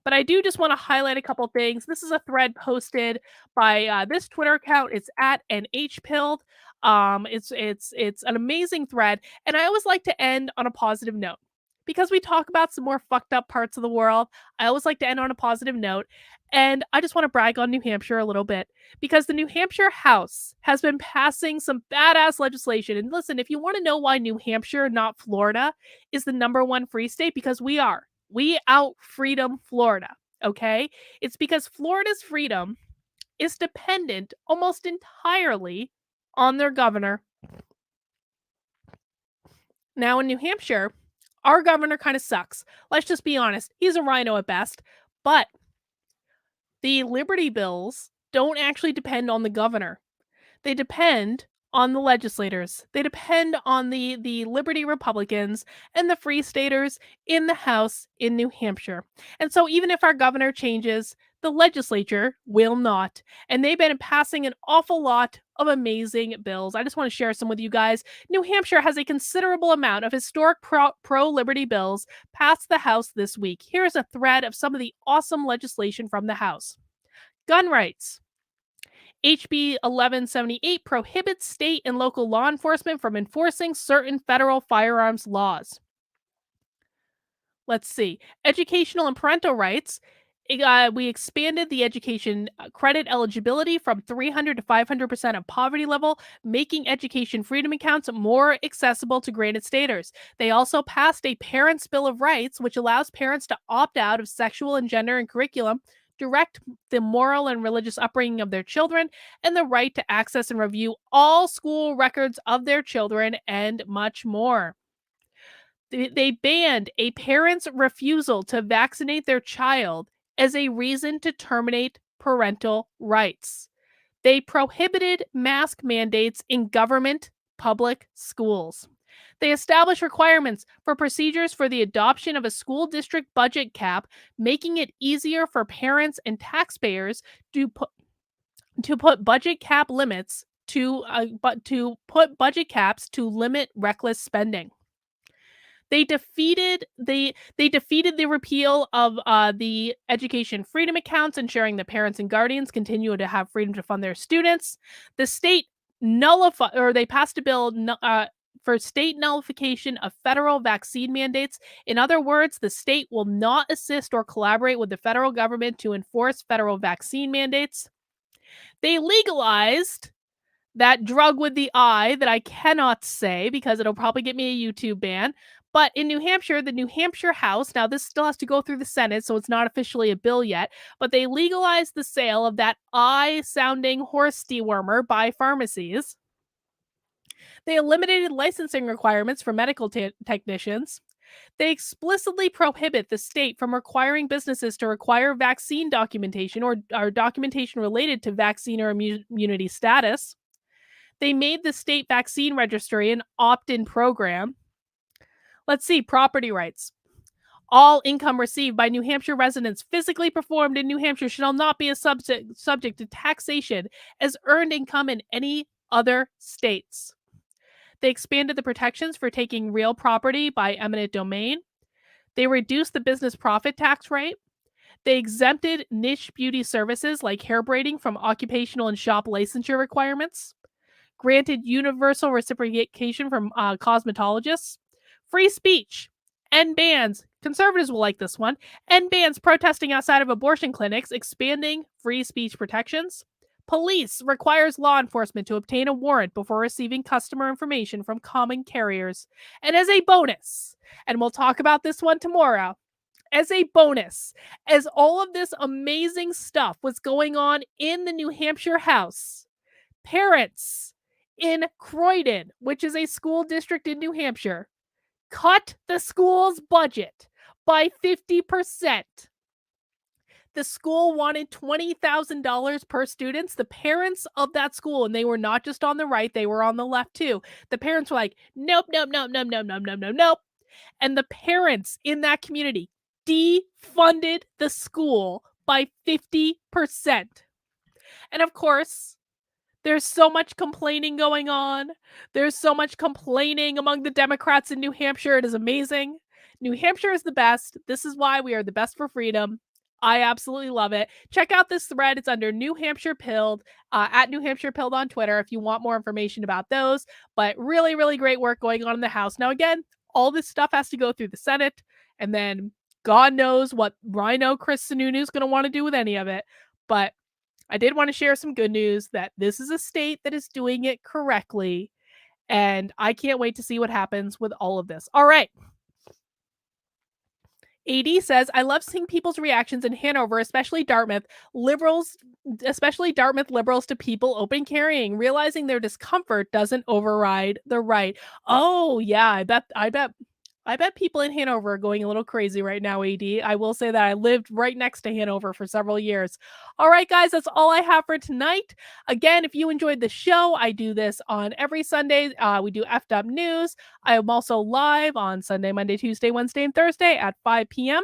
but I do just want to highlight a couple things. This is a thread posted by this Twitter account. It's at nhpilled. It's an amazing thread, and I always like to end on a positive note because we talk about some more fucked up parts of the world. I always like to end on a positive note, and I just want to brag on New Hampshire a little bit because the New Hampshire House has been passing some badass legislation. And listen, if you want to know why New Hampshire, not Florida, is the #1 free state, because we are. We out freedom Florida, okay? It's because Florida's freedom is dependent almost entirely on their governor. Now, in New Hampshire, our governor kind of sucks. Let's just be honest. He's a rhino at best. But the Liberty bills don't actually depend on the governor. They depend on the legislators. They depend on the Liberty Republicans and the Free Staters in the House in New Hampshire. And so even if our governor changes, the legislature will not. And they've been passing an awful lot of amazing bills. I just want to share some with you guys. New Hampshire has a considerable amount of historic pro-liberty bills passed the House this week. Here's a thread of some of the awesome legislation from the House. Gun rights. HB 1178 prohibits state and local law enforcement from enforcing certain federal firearms laws. Let's see. Educational and parental rights. We expanded the education credit eligibility from 300 to 500% of poverty level, making education freedom accounts more accessible to granted staters. They also passed a Parents' Bill of Rights, which allows parents to opt out of sexual and gender and curriculum, direct the moral and religious upbringing of their children, and the right to access and review all school records of their children, and much more. They banned a parent's refusal to vaccinate their child as a reason to terminate parental rights. They prohibited mask mandates in government public schools. They established requirements for procedures for the adoption of a school district budget cap, making it easier for parents and taxpayers to put budget cap limits to put budget caps to limit reckless spending. They defeated the repeal of the education freedom accounts, ensuring that parents and guardians continue to have freedom to fund their students. The state they passed a bill for state nullification of federal vaccine mandates. In other words, the state will not assist or collaborate with the federal government to enforce federal vaccine mandates. They legalized that drug with the I that I cannot say because it'll probably get me a YouTube ban. But in New Hampshire, the New Hampshire House, now this still has to go through the Senate, so it's not officially a bill yet, but they legalized the sale of that I sounding horse dewormer by pharmacies. They eliminated licensing requirements for medical technicians. They explicitly prohibit the state from requiring businesses to require vaccine documentation or documentation related to vaccine or immunity status. They made the state vaccine registry an opt-in program. Let's see, property rights. All income received by New Hampshire residents physically performed in New Hampshire shall not be a subject to taxation as earned income in any other states. They expanded the protections for taking real property by eminent domain. They reduced the business profit tax rate. They exempted niche beauty services like hair braiding from occupational and shop licensure requirements. Granted universal reciprocation from cosmetologists. Free speech. End bans. Conservatives will like this one. End bans protesting outside of abortion clinics, expanding free speech protections. Police requires law enforcement to obtain a warrant before receiving customer information from common carriers. And as a bonus, and we'll talk about this one tomorrow, as a bonus, as all of this amazing stuff was going on in the New Hampshire House, parents in Croydon, which is a school district in New Hampshire, cut the school's budget by 50%. The school wanted $20,000 per student. The parents of that school, and they were not just on the right, they were on the left too. The parents were like, nope, nope, nope, nope, nope, nope, nope, nope, nope. And the parents in that community defunded the school by 50%. And of course, there's so much complaining going on. There's so much complaining among the Democrats in New Hampshire. It is amazing. New Hampshire is the best. This is why we are the best for freedom. I absolutely love it. Check out this thread. It's under New Hampshire Pilled, at New Hampshire Pilled on Twitter if you want more information about those. But really, really great work going on in the House. Now, again, all this stuff has to go through the Senate, and then God knows what Rhino Chris Sununu is going to want to do with any of it. But I did want to share some good news that this is a state that is doing it correctly, and I can't wait to see what happens with all of this. All right. AD says, I love seeing people's reactions in Hanover, especially Dartmouth liberals to people open carrying, realizing their discomfort doesn't override the right. Oh, yeah, I bet people in Hanover are going a little crazy right now, AD. I will say that I lived right next to Hanover for several years. All right, guys, that's all I have for tonight. Again, if you enjoyed the show, I do this on every Sunday. We do Effed Up News. I am also live on Sunday, Monday, Tuesday, Wednesday, and Thursday at 5 p.m.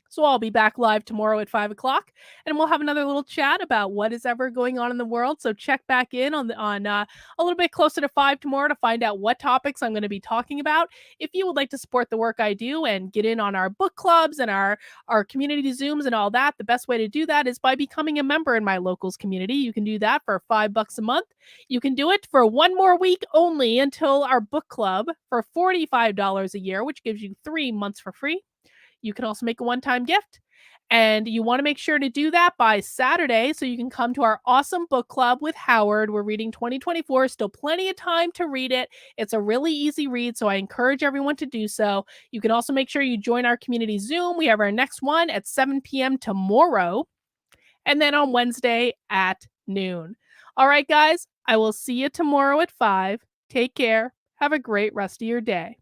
So I'll be back live tomorrow at 5 o'clock, and we'll have another little chat about what is ever going on in the world. So check back in on a little bit closer to 5 tomorrow to find out what topics I'm going to be talking about. If you would like to support the work I do and get in on our book clubs and our community Zooms and all that, the best way to do that is by becoming a member in my locals community. You can do that for $5 a month. You can do it for one more week only until our book club for $45 a year, which gives you 3 months for free. You can also make a one-time gift, and you want to make sure to do that by Saturday so you can come to our awesome book club with Howard. We're reading 2024, still plenty of time to read it. It's a really easy read, so I encourage everyone to do so. You can also make sure you join our community Zoom. We have our next one at 7 p.m. tomorrow, and then on Wednesday at noon. All right, guys, I will see you tomorrow at 5. Take care. Have a great rest of your day.